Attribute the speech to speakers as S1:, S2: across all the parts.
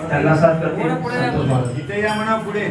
S1: त्यांना साथ करते संतोष महाराज
S2: इथे या म्हणा पुढे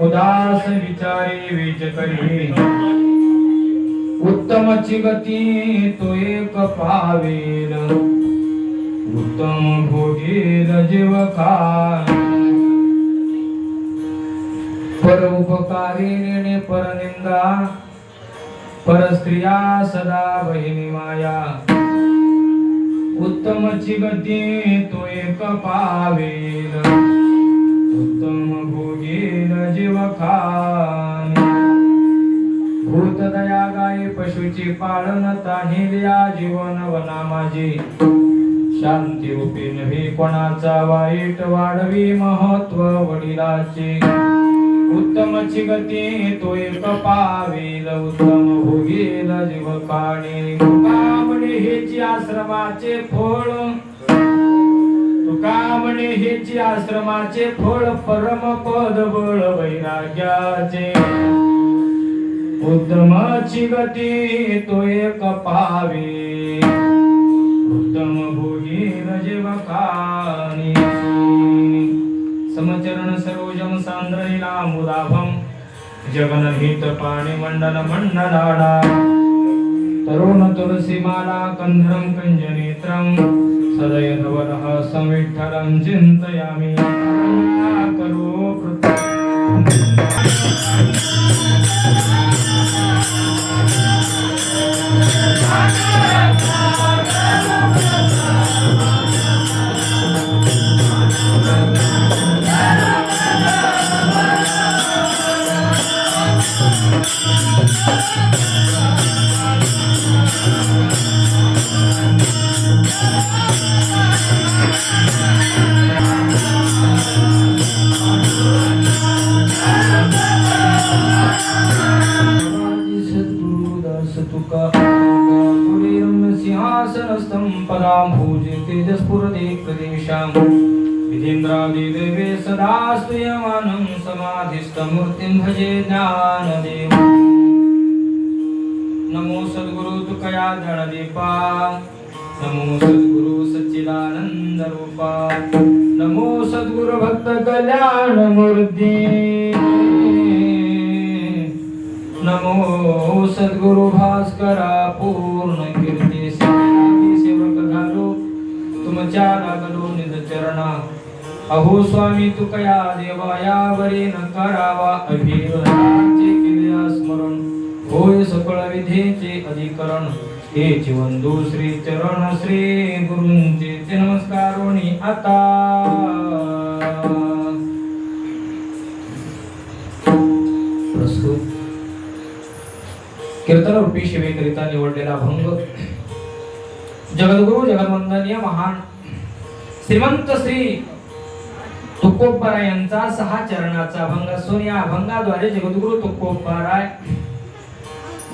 S2: उदास विचारी वेच करी उत्तमची गती तो एक पावेल उत्तम भोगेल जीव खाय पर उपकारी नेणे पर निंदा पर स्त्रिया सदा बहिणी माया उत्तमची गती तो एक पावेल उत्तम भोगेल जीव खाय भूत दया गाई पशुची पाळन तान्हिल्या जीवन वना माझी शांती रूपी नव्हे कोणाचा वाईट वाढवी महत्व वडिलाचे उत्तमची गती तो एक पावेल उत्तम भोगेल जीव खाणे कामणे हेची आश्रमाचे फळ तुका म्हणे हेची आश्रमाचे फळ परम पद बळ वैराग्याचे उत्तमची गती तो एक पावे उत्तम भोगील जीव खाणी समचरण सरोजम सांद्रैला मुदाभम जगनहित पाणी मंडल मंडलाडा तरुण तुलसीमाला कंधरं कंजनेत्रं सदयनवरः संविठ्ठलं चिन्तयामि करो सिंहासनस्थं पदां भूजे तेजस्फुरते प्रदेशां विधेन्द्रादिदेवे सदा स्तूयमानं समाधिस्थमूर्तिं भजे ज्ञानदेव नमो सद्गुरु तुकया ज्ञानदीपा नमो सद्गुरु सच्चिदानंद रूपा नमो सद्गुरु भक्त कल्याण मूर्ती नमो सद्गुरु भास्करा पूर्ण कीर्ती सेवक झालो तुमच्या लागलो निज चरणा अहो स्वामी तुकया देवा यावरी न करावा अभिरतांचे केले स्मरण होय सकळ विधेचे अधिकरण हे वंदू श्री चरण श्री गुरूंचे नमस्कारोणी आता प्रस्तुत कीर्तन रूपी शिवेकरिता निवडलेला अभंग जगद्गुरु जगन्वंदनीय महान श्रीमंत श्री तुकोबाराय यांचा 6 चरणाचा अभंग असून या अभंगाद्वारे जगद्गुरु तुकोबाराय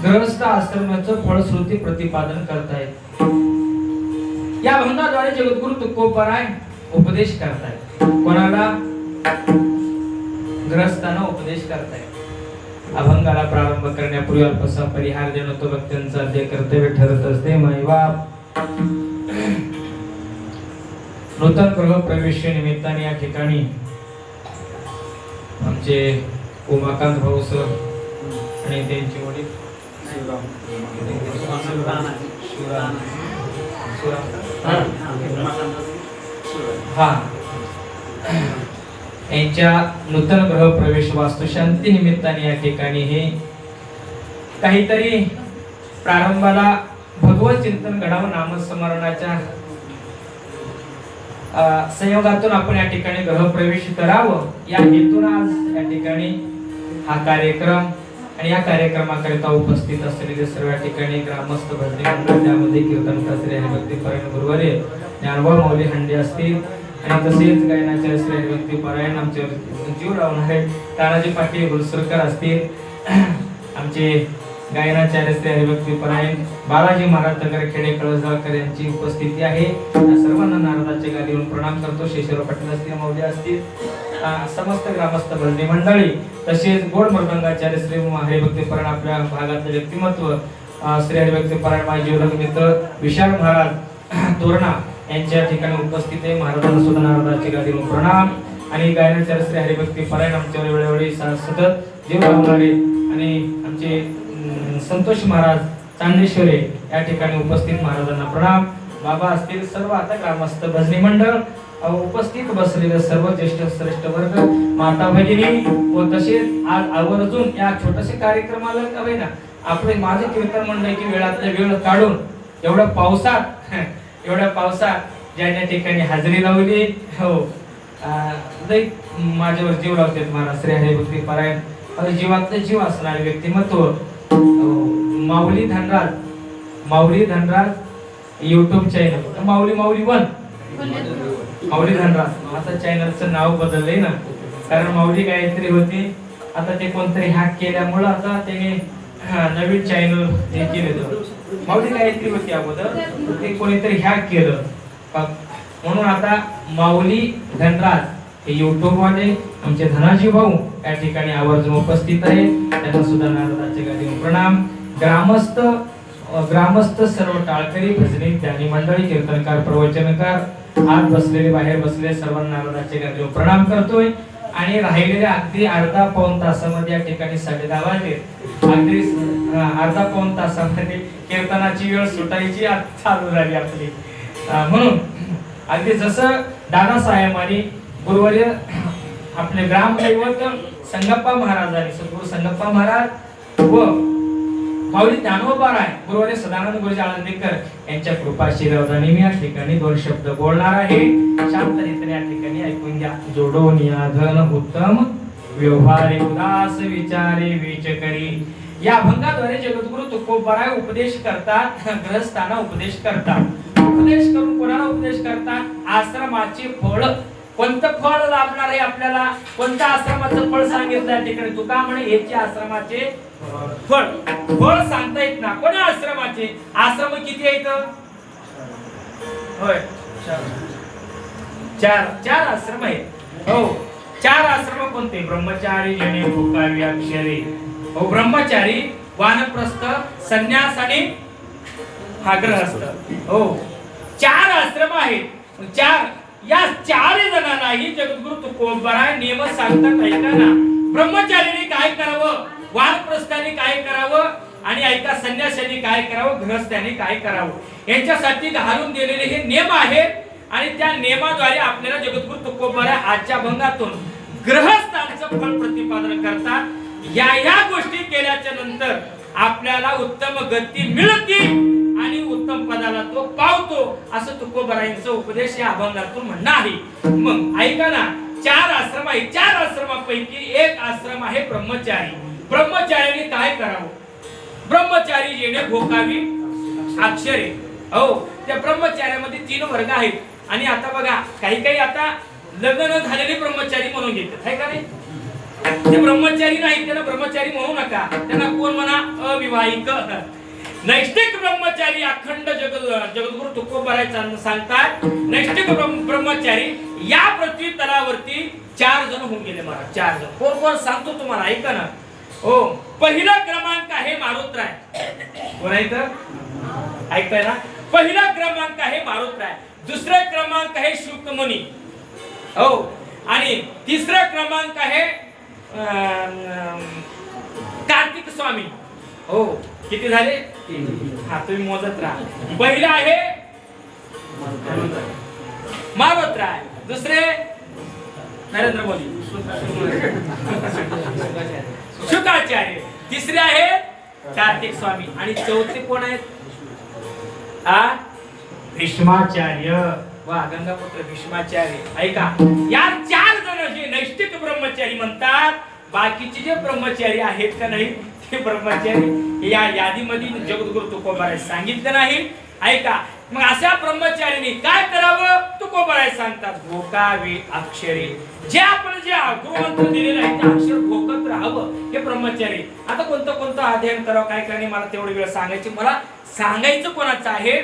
S2: गृहस्थ आश्रमाचं फलश्रुती प्रतिपादन करतायत. या अभंगाद्वारे जगद्गुरु तुकोबाराय उपदेश करतायत. कोणाला? गृहस्थांना उपदेश करतायत. अभंगाला प्रारंभ करण्यापूर्वी अल्पसा परिहार देणं तो भक्तांचा अध्याय कर्तव्य ठरत असते. महिबाप नूतन गृह प्रवेश निमित्ताने या ठिकाणी आमचे उमाकांत भाऊ सर आणि त्यांचे वडील यांच्या नूतन गृह प्रवेश वास्तुशांती निमित्ताने या ठिकाणी हे काहीतरी प्रारंभाला भगवत चिंतन घडावं नामस्मरणाच्या संयोगातून आपण या ठिकाणी गृह प्रवेश करावं या हेतून आज या ठिकाणी हा कार्यक्रम आणि या कार्यक्रमाकरिता उपस्थित असलेले सर्व या ठिकाणी ग्रामस्थ भजनी मंडळ त्यामध्ये कीर्तनकार श्री हरिभक्ती परायण गुरुवारे ज्ञानोबा माऊली हंडे असतील आणि तसेच गायनाचार्य श्री हरिभक्ती परायण आमचे जीव लावणारे तानाजी पाटील गुलसरकर असतील आमचे गायनाचार्य श्री हरिभक्ती परायण बालाजी महाराज तगरखेडे कळसगावकर यांची उपस्थिती आहे. सर्वांना नारदाच्या गादीवरून प्रणाम करतो. शेषराव पाटील असतील माऊली असतील समस्त ग्रामस्थ भजनी मंडळी तसेच गोड मृदंगाचार्य श्री हरिभक्ती परायण आपल्या भागातले व्यक्तिमत्व श्री हरिभक्ती परायण माझे जीवलग मित्र विशाल महाराज तोरणा यांच्या ठिकाणी उपस्थित आहे. महाराजांना सुद्धा नारदाच्या गादीवरून प्रणाम आणि गायनाचार्य श्री हरिभक्ती परायण आमच्यावर वेळोवेळी सतत जीव लावणारे आणि आमचे संतोष महाराज चांदेश्वरे या ठिकाणी उपस्थित महाराजांना प्रणाम. बाबा असतील सर्व आता ग्रामस्थ भजनी मंडळ उपस्थित बसलेले सर्व ज्येष्ठ श्रेष्ठ वर्ग माता भगिनी व तसेच आज आवर्जून या छोट्याशा कार्यक्रमाला हवे ना आपले माझे कीर्तन मंडळ की वेळातल्या वेळ काढून एवढ्या पावसात ज्या ठिकाणी हजेरी लावली हो माझ्यावर जीव लावतात महाराज श्री हरिभक्ती परायण जीवातले जीव असणारे व्यक्तिमत्व माऊली धनराज YouTube चॅनल माऊली 1 माऊली धनराज आता चॅनलचं नाव बदललंय ना कारण माऊली गायत्री होती आता ते कोणतरी हॅक केल्यामुळे आता त्याने नवीन चॅनल हे केलं. माऊली गायत्री होती अगोदर ते कोणीतरी हॅक केलं म्हणून आता माऊली धनराज हे YouTube वाले आमचे धनाजी भाऊ या ठिकाणी आवर्जून उपस्थित आहेत. त्यांना सुद्धा नारदाच्या गादीवर प्रणाम. ग्रामस्थ सर्व टाळकरी भजनी ज्ञानी मंडळी कीर्तनकार प्रवचनकार आत बसलेले बाहेर बसलेले सर्वांना नारदाच्या गादीवर प्रणाम करतोय आणि राहिलेल्या अगदी अर्धा पाऊण तासामध्ये या ठिकाणी 10:30 वाजले. अगदी अर्धा पाऊण तासामध्ये कीर्तनाची वेळ सुटायची चालू झाली आपली म्हणून अगदी जसं दादासाहेब आणि गुरुवर्य आपले ग्रामदैवत संगप्पा महाराजांनी, सद्गुरू संगप्पा महाराज व माऊली ज्ञानोबा राय, गुरुवारी सदानंद गुरुजी आळंदीकर यांच्या कृपाशीर्वादाने मी या ठिकाणी 2 शब्द बोलणार आहे. शांत रीतीने या ठिकाणी ऐकून घ्या. जोडो नियाधन उत्तम व्यवहारे उदास विचारे विच करी. या अभंगाद्वारे जगद्गुरु तुकोबा राय उपदेश करतात, ग्रहस्थांना उपदेश करतात. उपदेश करून कोणाला उपदेश करतात? आश्रमाचे फळ. कोणतं फळ लाभणार आहे आपल्याला? कोणत्या आश्रमाचं फळ सांगितलं या ठिकाणी? तुका म्हणे याचे आश्रमाचे फळ. फळ सांगता येत ना. कोणत्या आश्रमाचे? आश्रम किती आहेत? होय, 4 आश्रम आहेत. हो, 4 आश्रम कोणते? ब्रह्मचारी, जने, भोकावी, अक्षरे. हो, ब्रह्मचारी, वानप्रस्थ, संन्यास आणि हा गृहस्थ. हो, 4 आश्रम आहेत. या 4 जणांनाही जगद्गुरु तुकोबा राय नियम सांगतात. ऐका ना, ब्रह्मचारीने काय करावं, वानप्रस्थाने काय करावं, आणि ऐका संन्यासाने काय करावं, गृहस्थाने काय करावं, यांच्यासाठी घालून दिलेले हे नियम आहेत. आणि त्या नियमाद्वारे आपल्याला जगद्गुरु तुकोबा राय आजच्या अभंगातून गृहस्थांचं फळ प्रतिपादन करतात. या गोष्टी केल्याच्या नंतर आपल्याला उत्तम गती मिळते आणि उत्तम पदाला तो पावतो, असं तुकोबा रायांचा उपदेश या अभंगातून म्हणणं आहे. मग ऐका ना, 4 आश्रम आहेत. 4 आश्रमापैकी एक आश्रम आहे ब्रह्मचारी. ब्रह्मचारीने काय करावं? ब्रह्मचारी जेणे भोकावी अक्षरे. हो, त्या ब्रह्मचार्यामध्ये 3 वर्ग आहेत. आणि आता बघा, काही आता लग्न न झालेले ब्रह्मचारी म्हणून घेतात, आहे का नाही? ते ब्रह्मचारी नाही, त्यांना ब्रह्मचारी म्हणू नका. त्यांना कोण म्हणा? अविवाहिक. नैष्ठिक ब्रह्मचारी अखंड जगद्गुरु तुकोबा राय सांगतात, नैष्ठिक ब्रह्मचारी या पृथ्वी तलावरती 4 जण होऊन गेले महाराज. 4 जण. कोण सांगतो तुम्हाला, ऐका ना. हो, पहिला क्रमांक आहे मारुतराय. कोण आहे तर? ऐकताय ना? पहिला क्रमांक आहे मारुतराय. दुसरा क्रमांक आहे शुकमुनी. हो, आणि तिसरा क्रमांक आहे कार्तिक स्वामी. हो, किती झाले? 3. हा, तुम्ही मोजत राहा. पहिला आहे मारुतराय, दुसरे नरेंद्र मोदी, शुकाचार्य, तिसरे आहेत कार्तिक स्वामी, आणि चौथे कोण आहेत? भीष्माचार्य वा गंगापुत्र भीष्माचार्य. ऐका, या 4 जण जे नैष्ठिक ब्रह्मचारी म्हणतात, बाकीचे जे ब्रह्मचारी आहेत का नाही, ते ब्रह्मचारी या यादीमध्ये जगद्गुरु तुकोबा राय सांगितलं नाही. ऐका, मग अशा ब्रह्मचारीने काय करावं? तुकोबा राय सांगतात, भोकावी अक्षरे. जे आपण जे गुरुमंत्र दिलेलं आहे ते अक्षर भोकत राहावं, हे ब्रह्मचारी. आता कोणतं अध्ययन करावं, काय करणे, मला तेवढी वेळ सांगायची. मला सांगायचं कोणाचं आहे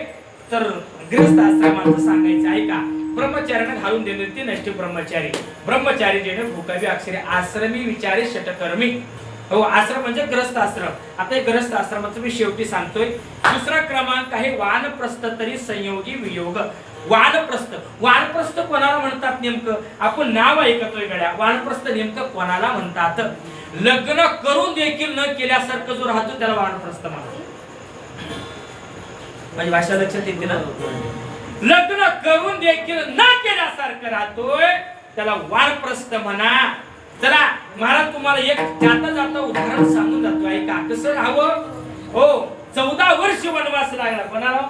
S2: तर गृहस्थ आश्रमाचं सांगायचं. ऐका, ब्रह्मचार्याने घालून दिले ते नैष्ठिक ब्रह्मचारी. ब्रह्मचारी जेणे भोकावी अक्षरे, आश्रमी विचारे षटकर्मी. हो, आश्रम म्हणजे ग्रस्त आश्रम. आता हे ग्रस्त आश्रमाचं मी शेवटी सांगतोय. दुसरा क्रमांक आहे वानप्रस्थ तरी संयोगी वियोग. वानप्रस्थ. वानप्रस्थ कोणाला म्हणतात नेमकं? आपण नाव ऐकतोय गड्या. वानप्रस्थ नेमकं कोणाला म्हणतात? लग्न करून देखील न केल्यासारखं जो राहतो त्याला वानप्रस्थ म्हणतात. माझी भाषा लक्षात येते ना? लग्न करून देखील न केल्यासारखं राहतोय त्याला वानप्रस्थ म्हणा. चला महाराज, तुम्हाला एक जाता उदाहरण सांगून जातो. ऐका, कसं राहावं. हो, 14 वर्ष वनवास लागला. कोणाला?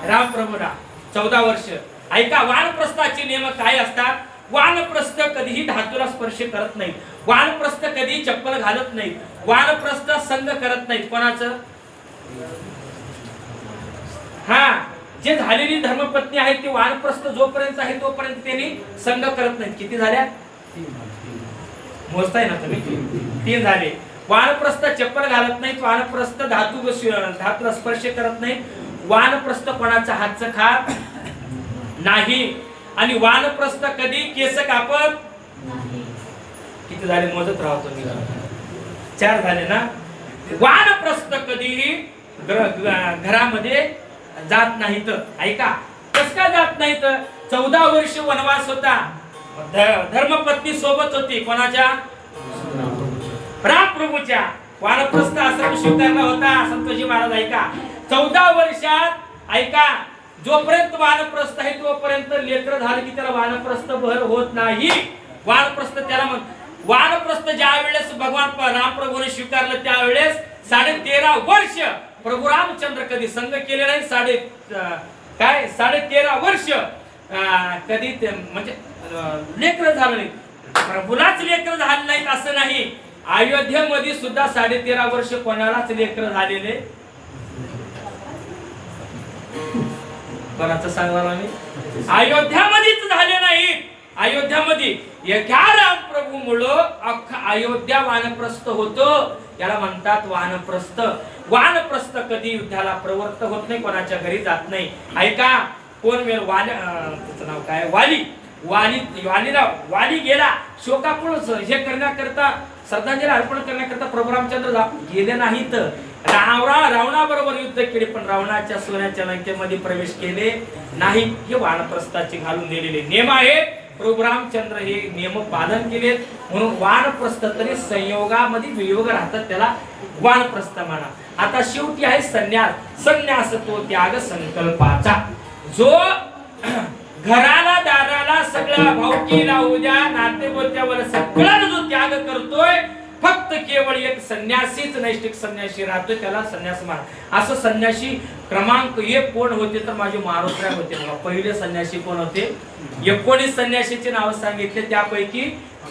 S2: रामप्रभूला 14 वर्ष. ऐका, वानप्रस्थाचे नियम काय असतात? वानप्रस्थ कधीही धातूला स्पर्श करत नाही. वानप्रस्थ कधी चप्पल घालत नाही. वानप्रस्थ संग करत नाहीत. कोणाचं? हा, जे झालेली धर्मपत्नी आहे ते वानप्रस्थ जोपर्यंत आहे तोपर्यंत त्यांनी संग करत नाहीत. किती झाल्या? 3. मोजताय ना तुम्ही? 3 झाले. वानप्रस्थ चप्पल घालत नाहीत. वानप्रस्थ धातूला स्पर्श करत नाहीत. वानप्रस्थ कोणाचा हातचं खात नाही. आणि वानप्रस्थ कधी केस कापत नाही. किती झाले? मोजत राहतो मी. 4 झाले ना? वानप्रस्थ कधीही घरामध्ये जात नाहीत. ऐका, कस का जात नाहीत? 14 वर्ष वनवास होता. धर्मपत्नी सोबत होती. कोणाच्या? रामप्रभूच्या. वानप्रस्थ आश्रम स्वीकारला होता संतोषी महाराज. ऐका, 14 वर्षात ऐका, जोपर्यंत वानप्रस्थ आहे तोपर्यंत लेकर झालं की त्याला वानप्रस्थ भर होत नाही. वानप्रस्थ त्याला
S3: वानप्रस्थ ज्या वेळेस भगवान रामप्रभूने स्वीकारलं त्यावेळेस 13.5 वर्ष प्रभू रामचंद्र कधी संग केले नाही. 13.5 वर्ष कधी म्हणजे लेकर झालं नाही. प्रभूलाच लेकर झालं नाहीत असं नाही. अयोध्येमध्ये सुद्धा 13.5 वर्ष कोणालाच लेकर झालेले. कोणाचं सांगणार आम्ही? अयोध्यामध्येच झाले नाही. अयोध्यामध्ये एका रामप्रभू मुळे अख्खा अयोध्या वानप्रस्थ होतो. याला म्हणतात वानप्रस्थ. वानप्रस्थ कधी युद्धाला प्रवृत्त होत नाही, कोणाच्या घरी जात नाही. ऐका, कोण वेळ त्याचं नाव काय, वाली गेला शोकाकुळ हे करण्याकरता, श्रद्धांजली अर्पण करण्याकरता प्रभू रामचंद्र गेले नाहीत. रावणाबरोबर युद्ध केले पण रावणाच्या सोन्याच्या लंकेमध्ये प्रवेश केले नाही. हे वानप्रस्थाचे घालून दिलेले नियम आहेत. प्रभू रामचंद्र हे नियम पालन केलेत म्हणून वानप्रस्थ. तरी संयोगामध्ये वियोग राहतात त्याला वानप्रस्थ म्हणा. आता शेवटी आहे संन्यास. संन्यास तो त्याग संकल्पाचा. जो घराला दाराला सगळ्या भावकीला उद्या नातेगोत्यावर सगळ्याला जो त्याग करतोय, फक्त केवळ एक संन्यासीच नैष्ठिक संन्यासी राहतोय, त्याला संन्यास म्हणा. असं संन्यासी क्रमांक 1 कोण होते तर माझे मारुतराय होते. बघा, पहिले संन्यासी कोण होते? 19 संन्यासीचे नाव सांगितले, त्यापैकी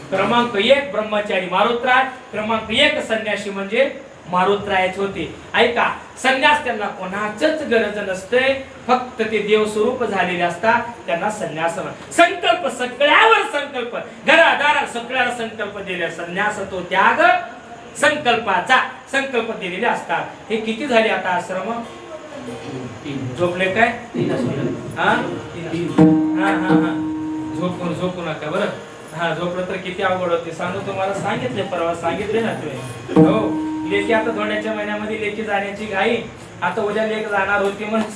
S3: क्रमांक 1 ब्रह्मचारी मारुतराय, क्रमांक 1 संन्यासी म्हणजे मारुतरायच होते. ऐका, संन्यास त्यांना कोणाचंच गरज नसते, फक्त ते देव स्वरूप झालेले असतात, त्यांना संन्यास. संकल्प सगळ्यावर संकल्प, घरादारा सगळ्याला संकल्प दिले. संन्यास तो त्याग संकल्पाचा. संकल्प दिलेले असतात. हे किती झाले आता आश्रम? झोपले काय? 3 हा झोपू नका बरं. हा, झोपलं तर किती अवघड होते सांगू तुम्हाला. सांगितले परवा, सांगितले ना तुम्ही. हो, लेकी आता धोंड्याच्या महिन्यामध्ये लेकी जाण्याची घाई. आता उद्या लेक जाणार होती म्हणून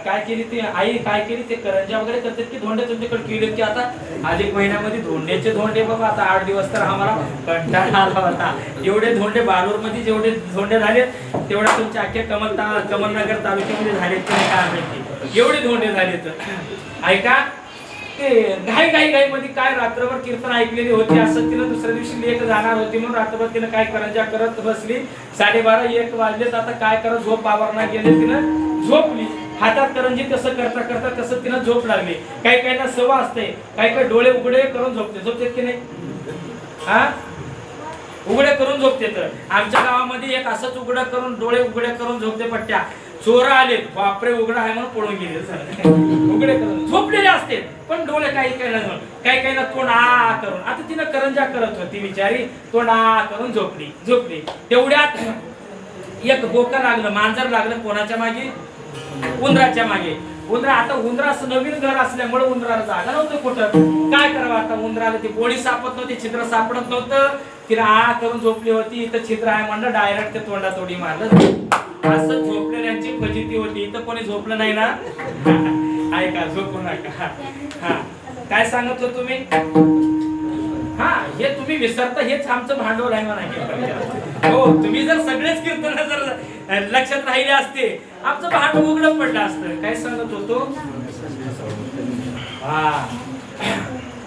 S3: काय केली ती आई, काय केली ते करंजा वगैरे करतात की धोंडे तुमच्याकडे केले की आता अधिक महिन्यामध्ये धोंड्याचे धोंडे बघा. आता 8 दिवस तर आम्हाला कंटाळा आला होता. एवढे धोंडे बारूर मध्ये जेवढे धोंडे झाले तेवढा तुमच्या अख्ख्या कमलनगर तालुक्यामध्ये झाले काय माहिती, एवढे धोंडे झाले. तर ऐका, ते घाई मध्ये काय रात्रभर कीर्तन ऐकलेली होती. असं तिनं दुसऱ्या दिवशी लेक जाणार होती म्हणून रात्रभर तिनं काय करंजा करत बसली. 12:30-1 वाजलेत. आता काय करत, झोप आवरणार गेले, तिनं झोपली. हातात करंजी कसं करता करता तसं तिनं झोप लागली. काही सवय असते, काही डोळे उघडे करून झोपते की नाही? हा, उघडे करून झोपते. तर आमच्या गावामध्ये एक असंच उघडं करून डोळे उघडे करून झोपते पट्ट्या. चोर आले, बापरे उघडा आहे म्हणून पळून गेले. उघडे करून झोपलेले असते पण डोळे काही ना तोंड आ करून. आता तिनं करंजा करत होती बिचारी, तोंड आ करून झोपली. तेवढ्यात एक बोका लागलं, मांजर लागलं. कोणाच्या मागे? उंदराच्या मागे. आता उंदराचं नवीन घर असल्यामुळे उंदराला जागा नव्हतं कुठं. काय करावं आता उंदराला? ती गोळी सापडत नव्हती, छिद्र सापडत नव्हतं. तिला आ करून झोपली होती. इथं छिद्र आहे म्हणलं, डायरेक्ट ते तोंडातोडी मारलं. असं झोपलेल्यांची फजिती होती. इथं कोणी झोपलं नाही ना? ऐका, झोपू नका. हा, काय सांगत हो तुम्ही? हा, हे तुम्ही विसरता, हेच आमचं भांडवल आहे म्हणा. हो, तुम्ही जर सगळेच कीर्तन जर लक्षात राहिले असते, आमचं भांडवल उघडं पडलं असतं. काय सांगत होतो? हा,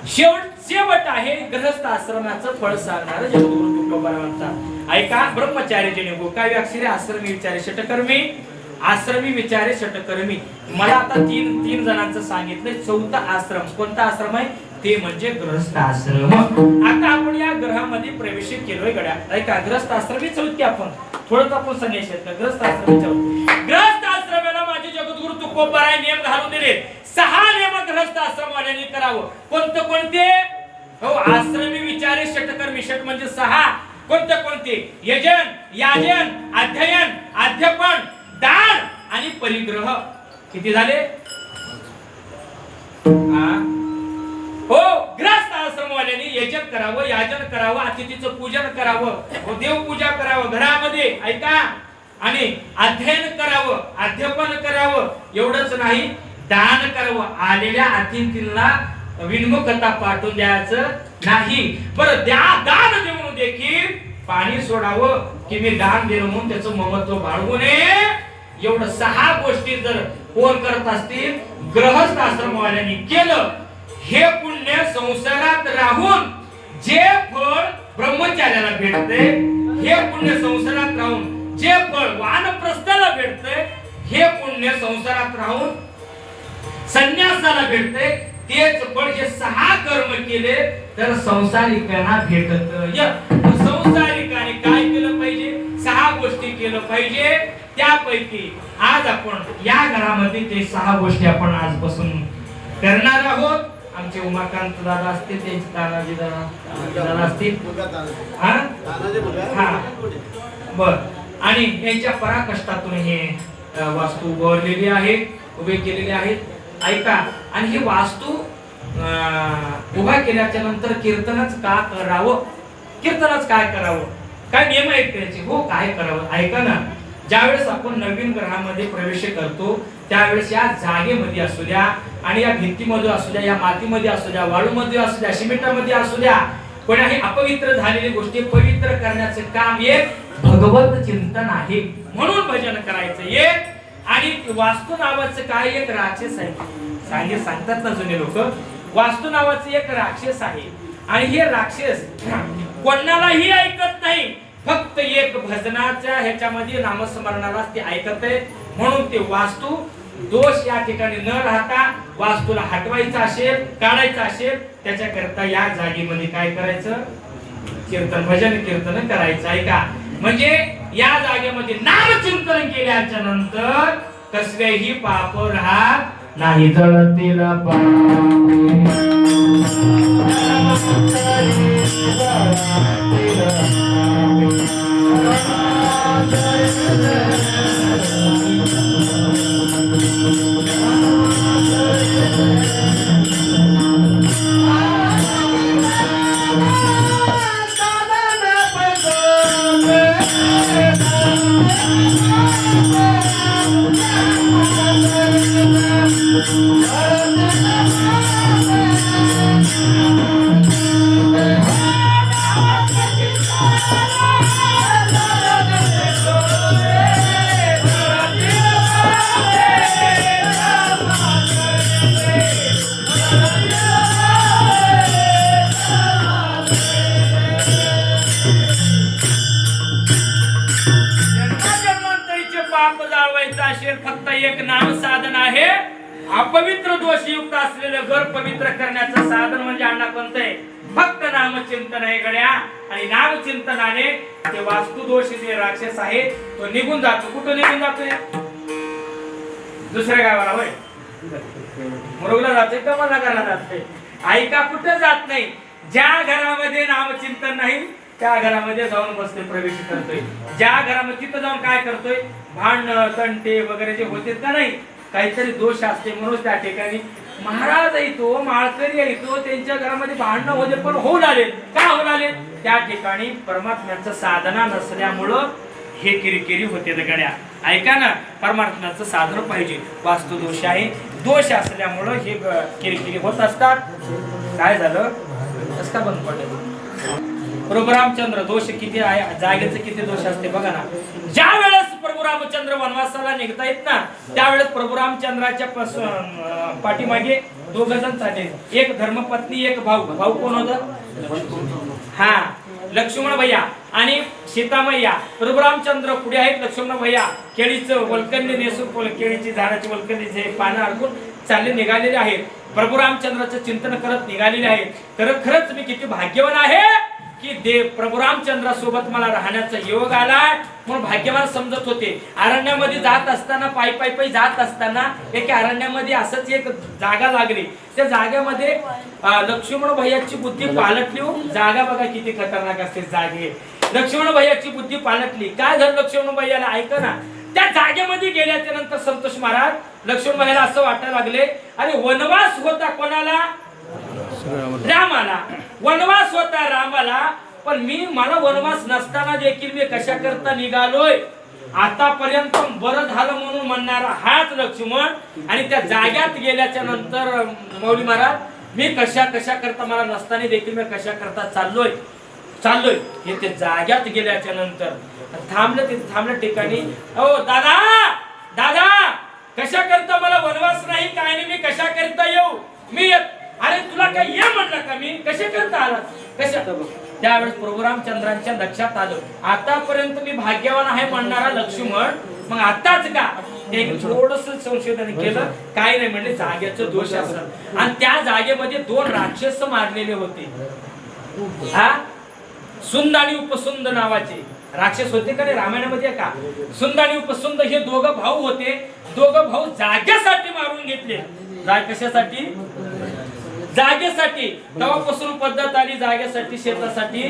S3: शेवट आहे ग्रहस्थ आश्रमाचं फळ सांगणार जगद्गुरु तुकोबारावांचा. ऐका, ब्रह्मचार्य निघो काय अक्षरे आश्रमी विचारे षटकर्मी, आश्रमी विचारे षटकर्मी. मला आता तीन जणांचं सांगितलं. 4था आश्रम कोणता आश्रम आहे? ते म्हणजे ग्रहस्थ आश्रम. आता आपण या ग्रहामध्ये प्रवेश केलोय गड्या. ऐका, ग्रहस्थ आश्रमी 4थी आपण थोडं आपण संन्यास आहेत. ग्रहस्थ आश्रमी ग्रहस्थ आश्रमाला माझे जगद्गुरु तुकोबाराय नियम घालून दिले. 6 नियम ग्रहस्थ आश्रमवाल्यांनी करावं. कोणते? हो, आश्रमी विचारे षटकर्मी. षट म्हणजे 6. कोणते? यजन, याजन, अध्ययन, अध्यापन, दान आणि परिग्रह. किती झाले? हो, ग्रहस्थ आश्रमवाल्यांनी यजन करावं, याजन करावं, अतिथीचं पूजन करावं, देवपूजा करावं घरामध्ये. ऐका, आणि अध्ययन करावं, अध्यापन करावं. एवढंच नाही, दान करावं. आलेल्या अतिथींना विनमुखता पाठवून द्यायचं नाही. बरं, दान देऊन देखील पाणी सोडावं की मी दान दिलं म्हणून त्याचं महत्व बाळगू नये. एवढं 6 गोष्टी जर कोण करत असतील, ग्रहस्थ आश्रमवाल्यांनी केलं, हे पुण्य संसारात राहून जे फळ ब्रह्मचार्याला भेटते हे पुण्य संसारात राहून, जे फळ वानप्रस्थाला भेटते हे पुण्य संसारात राहून संन्यासाला भेटते, तेच फळ हे 6 कर्म केले तर संसारिकांना भेटत. संसारिकाने काय केलं पाहिजे? 6 गोष्टी केलं पाहिजे. त्यापैकी आज आपण या घरामध्ये ते 6 गोष्टी आपण आजपासून करणार आहोत. आमचे उमाकांत दादा असतील, त्यांचे तानाजी दादा असतील, बर, आणि यांच्या पराकष्टातून हे वास्तू उभारलेली आहे, उभे केलेले आहेत. ऐका, आणि ही वास्तू उभा केल्याच्या नंतर कीर्तनच का करावं? कीर्तनच काय करावं? काय नियम आहेत त्याचे? हो, काय करावं? ऐका ना, ज्यावेळेस आपण नवीन ग्रहामध्ये प्रवेश करतो त्यावेळेस या जागेमध्ये असू द्या आणि या भिंतीमध्ये असू द्या, या मातीमध्ये असू द्या, वाळूमध्ये असू द्या, सिमेंटामध्ये असू द्या, कोणाही अपवित्र झालेली गोष्टी पवित्र करण्याचे काम एक भगवत चिंतन आहे. म्हणून भजन करायचं एक. आणि वास्तू नावाचं काय एक राक्षस आहे. सांगतात ना जुने लोक, वास्तू नावाचं एक राक्षस आहे. आणि हे राक्षस कोणालाही ऐकत नाही, फक्त एक भजनाच्या ह्याच्यामध्ये नामस्मरणाला ते ऐकत आहे. म्हणून ते वास्तू दोष या ठिकाणी न राहता वास्तूला हटवायचा असेल, काढायचा असेल, त्याच्याकरता या जागेमध्ये काय करायचं? कीर्तन, भजन कीर्तन करायचं. ऐका, म्हणजे या जागेमध्ये नामचिंतन केल्याच्या नंतर कसलेही पाप राहत नाही. जळतील फक्त एक नाम साधन आहे. अपवित्र दोषयुक्त असलेलं घर पवित्र करण्याचं साधन म्हणजे अण्णा कोणतं आहे? फक्त नामचिंतन आहे गड्या. आणि नामचिंतनाने ते वास्तु दोष जे राक्षस आहे तो निघून जातो. कुठं निघून जातोय? दुसऱ्या गावाला, होय, मुरुगला जातोय का मला घराला जातोय? ऐका, कुठं जात नाही. ज्या घरामध्ये नामचिंतन नाही त्या घरामध्ये जाऊन बसते, प्रवेश करतोय. ज्या घरामध्ये तिथं जाऊन काय करतोय? भांडण तंटे वगैरे जे होते का नाही, काहीतरी दोष असते. म्हणून त्या ठिकाणी महाराज येतो, माळकरी येतो, त्यांच्या घरामध्ये भांडणं होते, पण होऊन आले. का होऊन आले? त्या ठिकाणी परमात्म्याचं साधना नसल्यामुळं हे किरकिरी होते गड्या. ऐका ना, परमात्म्याचं साधन पाहिजे. वास्तु दोष आहे, दोष असल्यामुळं हे किरकिरी होत असतात. काय झालं? कसं का बंद पडलं? प्रभू रामचंद्र दोष किती आहे, जागेचे किती दोष असते बघा ना. ज्या वेळेस प्रभू रामचंद्र वनवासाला निघतायत ना, त्यावेळेस प्रभू रामचंद्राच्या पाठीमागे 2 जण चालले. एक धर्मपत्नी, एक भाऊ. भाऊ कोण होता? हा, लक्ष्मण भैया आणि सीता मैया. प्रभू रामचंद्र पुढे आहेत, लक्ष्मण भैया केळीचं वलकंडी नेसून, केळीची झाडाची वलकंडीचे पानं अडकून चालले निघालेले आहेत. प्रभू रामचंद्राचं चिंतन करत निघालेले आहेत. तर खरंच मी किती भाग्यवान आहे की प्रभू रामचंद्रासोबत मला राहण्याचा योग आला, म्हणून भाग्यवान समजत होते. अरण्यामध्ये जात असताना, पायी जात असताना एका अरण्यामध्ये असंच एक जागा लागली. त्या जागेमध्ये लक्ष्मण भैयाची बुद्धी पालटली. जागा बघा किती खतरनाक असते जागे. लक्ष्मण भैयाची बुद्धी पालटली. काय झालं लक्ष्मण भैयाला? ऐका ना, त्या जागेमध्ये गेल्याच्या नंतर संतोष महाराज लक्ष्मण भैयाला असं वाटायला लागले, अरे वनवास होता कोणाला? रामाला. वनवास होता रामाला, पण मला वनवास नसताना देखील मी कशा करता निघालोय? आतापर्यंत बरं झालं म्हणून म्हणणारा हाच लक्ष्मण. आणि त्या जाग्यात गेल्याच्या नंतर मौली महाराज, मी कशा करता मला नसताना देखील मी कशा करता चाललोय हे ते जाग्यात गेल्याच्या नंतर थांबलं ठिकाणी. ओ दादा कशा करता मला वनवास नाही, काय नाही, मी कशा करता येऊ? मी अरे तुला काय ये म्हणलं का? मी कशा करता आला? कशा त्यावेळेस प्रभू रामचंद्रांच्या लक्षात आलं आतापर्यंत मी भाग्यवान आहे म्हणणारा लक्ष्मण मग आताच का एक थोडस संशोधन केलं काय नाही म्हणजे जागेचं दोष असत आणि त्या जागेमध्ये 2 राक्षस मारलेले होते हा सुंद आणि उपसुंद नावाचे राक्षस होते का नाही रामायणामध्ये का सुंद आणि उपसुंद हे दोघं भाऊ होते दोघं भाऊ जागेसाठी मारून घेतले कशासाठी जागेसाठी तेव्हापासून पद्धत आली जागेसाठी शेतासाठी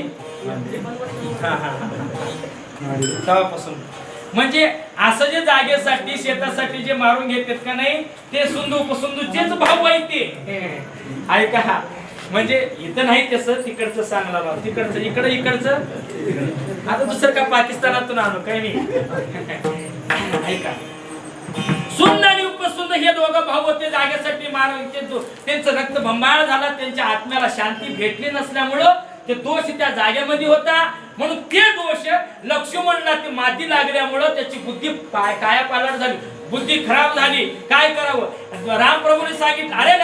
S3: तेव्हापासून म्हणजे असं जे जागेसाठी शेतासाठी जे मारून घेतात का नाही ते सुंदू उपसुंदूचेच भाऊ आहेत ते ऐका म्हणजे इथं नाही तसं तिकडचं सांगला भाऊ तिकडचं इकडचं आता दुसरं का पाकिस्तानातून आणू काय नाही ऐका सुंद आणि उपसुंद हे दोघं भाऊ होते जागेसाठी मारून त्यांचं रक्त भंबाळ झाला त्यांच्या आत्म्याला शांती भेटली नसल्यामुळं ते दोष त्या जागेमध्ये होता म्हणून ते दोष लक्ष्मणला ती माती लागल्यामुळं त्याची बुद्धी कायापालट झाली बुद्धी खराब झाली काय करावं रामप्रभूने सांगितलं अरे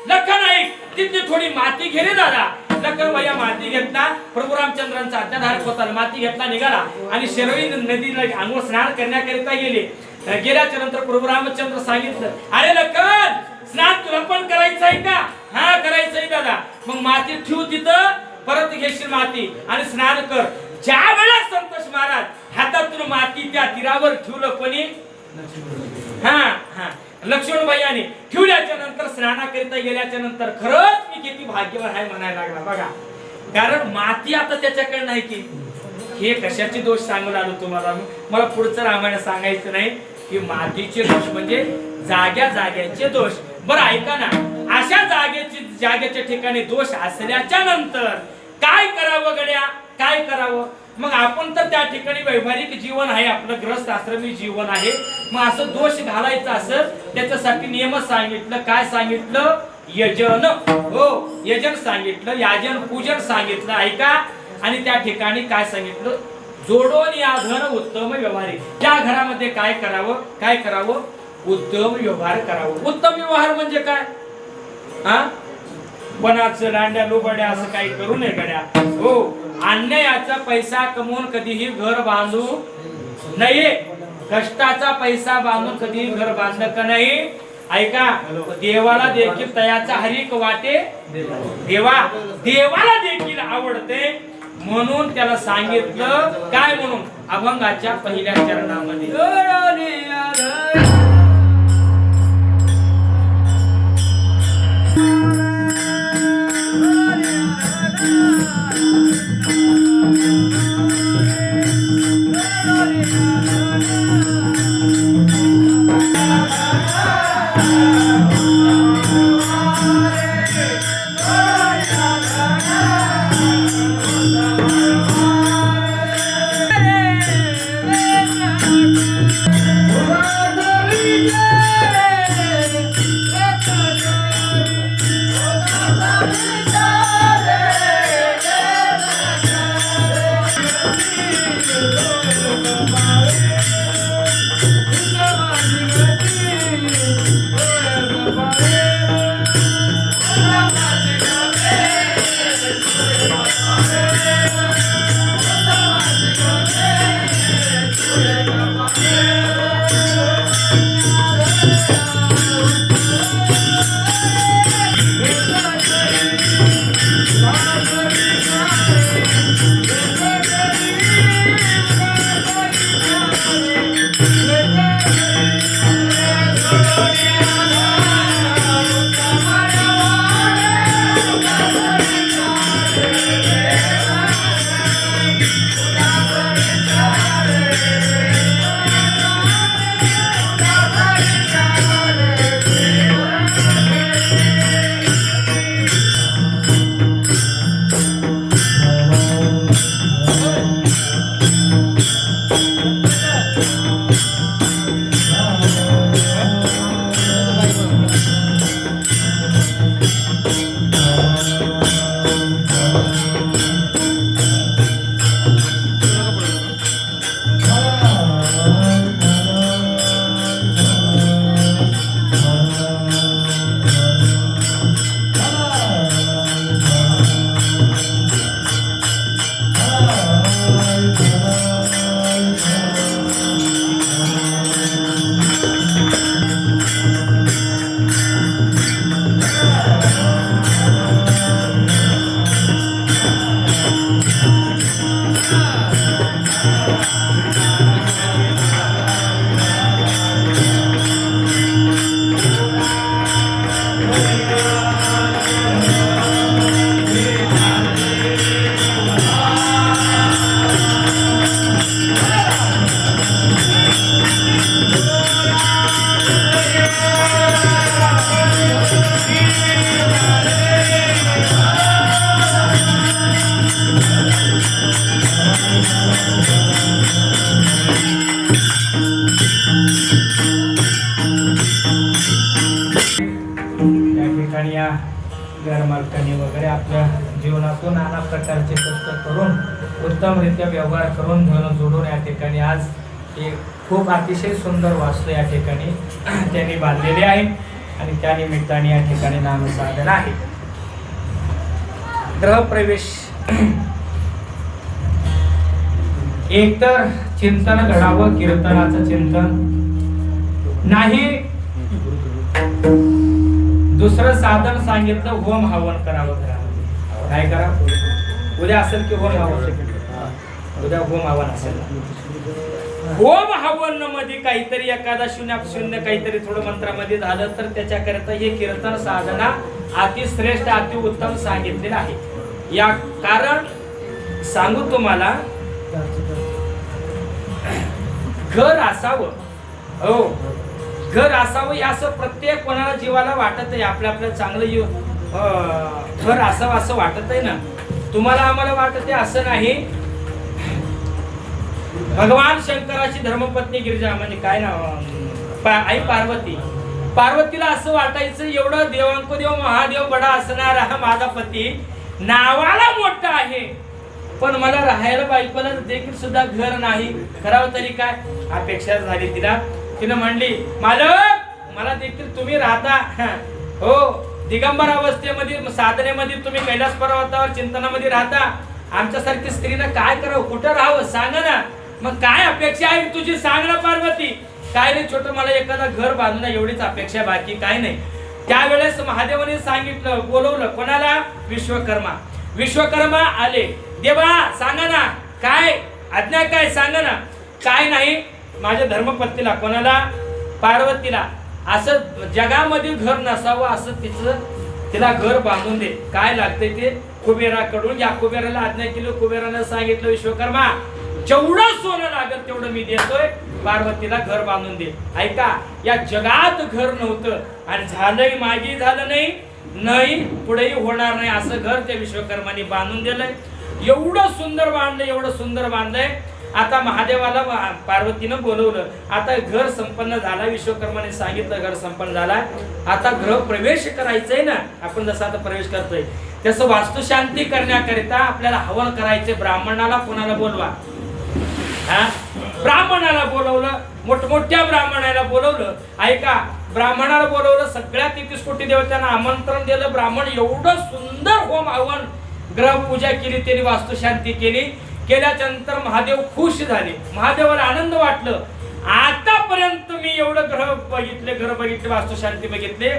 S3: लखन ऐक तिथली थोडी माती घे रे दादा लखन भैया माती घेतला प्रभू रामचंद्रांचा आज्ञाधारक होता माती घेतला निघाला आणि शरवी नदीला आंघोळ स्नान करण्याकरिता गेले गेल्याच्या नंतर प्रभू रामचंद्र सांगितलं अरे लखन स्नान तुला पण करायचं आहे का हा करायचंय दादा मग माती ठेवू तिथं परत घेशील माती आणि स्नान कर ज्या वेळेस संतोष महाराज हातातून माती त्या तीरावर ठेवलं कोणी हा लक्ष्मण भैयाने ठेवल्याच्या नंतर स्नानाकरिता गेल्याच्या नंतर खरंच मी किती भाग्यवान आहे म्हणायला लागला बघा कारण माती आता त्याच्याकडे नाही की हे कशाचे दोष सांगून आलो तुम्हाला मला पुढचं रामायण सांगायचं नाही की मातीचे दोष म्हणजे जाग्याचे दोष बरं ऐका ना अशा जागेच्या ठिकाणी दोष असल्याच्या नंतर काय करावं गड्या काय करावं मग आपण तर त्या ठिकाणी व्यावहारिक जीवन आहे आपलं ग्रस्त आश्रमी जीवन आहे मग असं दोष घालायचं असं त्याच्यासाठी नियम सांगितलं काय सांगितलं यजन हो यजन सांगितलं याजन पूजन सांगितलं ऐका आणि त्या ठिकाणी काय सांगितलं जोडोन याधन उत्तम व्यवहारिक त्या घरामध्ये काय करावं उत्तम व्यवहार करावं उत्तम व्यवहार म्हणजे काय हा कोणाचं लांड्या लोबड्या असं काही करू नये गड्या हो अन्यायाचा पैसा कमवून कधीही घर बांधू नये कष्टाचा पैसा बांधून कधीही घर बांधलं का नाही ऐका देवाला देखील तयाचा हरिक वाटे देवाला देखील आवडते म्हणून त्याला सांगितलं काय म्हणून अभंगाच्या पहिल्या चरणामध्ये
S2: या ठिकाणी या घरमालकांनी वगैरे आपल्या जीवनातून नाना प्रकारचे कष्ट करून उत्तमरित्या व्यवहार करून धन जोडून या ठिकाणी आज एक खूप अतिशय सुंदर वास्तू या ठिकाणी त्यांनी बांधलेले आहे आणि त्या निमित्ताने या ठिकाणी नामसाधन आहे. ग्रहप्रवेश एकतर चिंतन घडावं, कीर्तनाचं चिंतन नाही, दुसरं साधन सांगितलं होम हवन करावं घरामध्ये. काय करा उद्या असेल की होम हवन, उद्या होम हवन असेल. होम हवन मध्ये काहीतरी एखादा शून्य काहीतरी थोडं मंत्रामध्ये झालं तर त्याच्याकरिता हे कीर्तन साधना अतिश्रेष्ठ अतिउत्तम सांगितलेलं आहे. या कारण सांगू तुम्हाला, घर असावं, हो घर असावं असं प्रत्येक कोणाला जीवाला वाटत आहे. आपल्या चांगलं घर असावं असं वाटत आहे ना. तुम्हाला आम्हाला वाटत आहे असं नाही. भगवान शंकराची धर्मपत्नी गिरिजा म्हणजे काय नाव आई पार्वतीला असं वाटायचं एवढं देवांकुदेव महादेव बडा असणारा हा माझा पती नावाला मोठा आहे, पण मला राहायला बायकोला देखील सुद्धा घर नाही. करावं तरी काय अपेक्षा झाली तिला. तिनं म्हणली मालक मला देखील तुम्ही राहता, हो दिगंबर अवस्थेमध्ये साधनेमध्ये तुम्ही कैलास पर्वतावर चिंतनामध्ये राहता, आमच्यासारखी स्त्रीनं काय करावं, कुठं राहावं सांगा ना. मग काय अपेक्षा आहे तुझी सांग ना पार्वती. काय नाही छोटं मला एखादा घर बांधणं एवढीच अपेक्षा, बाकी काय नाही. त्यावेळेस महादेवाने सांगितलं, बोलवलं कोणाला, विश्वकर्मा आले. देवा सांगा ना काय आज्ञा, काय सांगा ना. काय नाही माझ्या धर्मपत्नीला कोणाला, पार्वतीला असं जगामध्ये घर नसावं असं तिला घर बांधून दे. काय लागते ते कुबेराकडून. या कुबेराला आज्ञा केली. कुबेरानं सांगितलं विश्वकर्मा जेवढं सोनं लागत तेवढं मी देतोय, पार्वतीला घर बांधून दे. ऐका या जगात घर नव्हतं आणि झालंय मागे झालं नाही पुढेही होणार नाही असं घर त्या विश्वकर्माने बांधून दिलंय. एवढं सुंदर बांधलंय. आता महादेवाला पार्वतीनं बोलवलं. आता घर संपन्न झाला. विश्वकर्माने सांगितलं घर संपन्न झाला. आता गृह प्रवेश करायचंय ना. आपण जसं आता प्रवेश करतोय तसं वास्तुशांती करण्याकरिता आपल्याला हवन करायचे. ब्राह्मणाला कोणाला बोलवा, ब्राह्मणाला बोलवलं. मोठमोठ्या ब्राह्मणाला बोलवलं. ऐका ब्राह्मणाला बोलवलं. सगळ्या 33 कोटी देवतांना आमंत्रण दिलं. ब्राह्मण एवढं सुंदर होम हवन ग्रह पूजा केली, त्यांनी वास्तुशांती केल्याच्या नंतर महादेव खुश झाले. महादेवाला आनंद वाटलं. आतापर्यंत मी एवढं घर बघितले वास्तुशांती बघितले,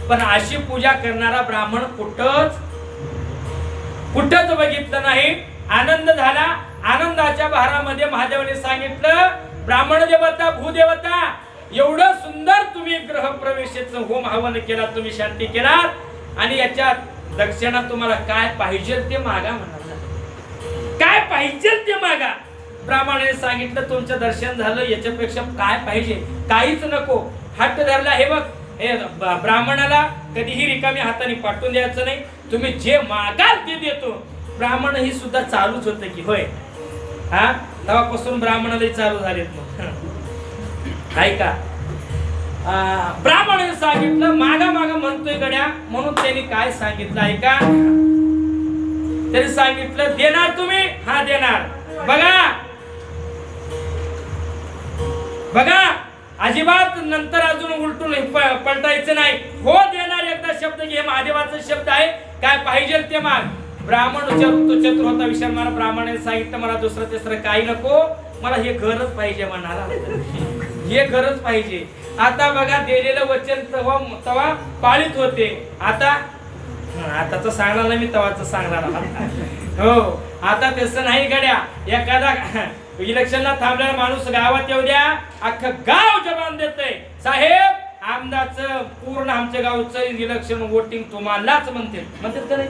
S2: पण अशी पूजा करणारा ब्राह्मण कुठंच बघितलं नाही. आनंद झाला. आनंदाच्या भारामध्ये महादेवाने सांगितलं ब्राह्मण देवता भूदेवता एवढं सुंदर तुम्ही ग्रह प्रवेशाचं होम हवन केला, तुम्ही शांती केलात आणि याच्यात दक्षिणा तुम्हाला काय पाहिजे ते मागा. म्हणाला काय पाहिजे ते मागा. ब्राह्मणाने सांगितलं तुमचं दर्शन झालं, याच्यापेक्षा काय पाहिजे, काहीच नको. हट्ट धरला. हे बघ हे ब्राह्मणाला कधीही रिकामी हाताने पाठवून द्यायचं नाही. तुम्ही जे मागाल ते देतो. ब्राह्मण ही सुद्धा चालूच होतं की होय. तेव्हापासून ब्राह्मणालाही चालू झालेत. मग ऐका ब्राह्मणाने सांगितलं मागा म्हणतोय गड्या, म्हणून त्यांनी काय सांगितलं ऐका. त्यांनी सांगितलं देणार तुम्ही, हा देणार. बघा अजिबात नंतर अजून उलटून पलटायचं नाही. हो देणार. एकदा शब्द घे, महादेवाचा शब्द आहे. काय पाहिजे ते माग. ब्राह्मण चतुर होता विचार. मला ब्राह्मणाने सांगितलं मला दुसरं तिसरं काही नको, मला हे घरच पाहिजे म्हणाला. हे घरच पाहिजे. आता बघा दिलेलं वचन तवा पाळीत होते. आताच सांगणार नाही मी, तवाच सांगणार. हो आता तसं नाही गड्या. एखादा इलेक्शनला थांबलेला माणूस गावात येऊ द्या, अख्खं गाव जबान देतय साहेब आमदारचं पूर्ण आमच्या गावचं इलेक्शन वोटिंग तुम्हालाच म्हणतात का नाही.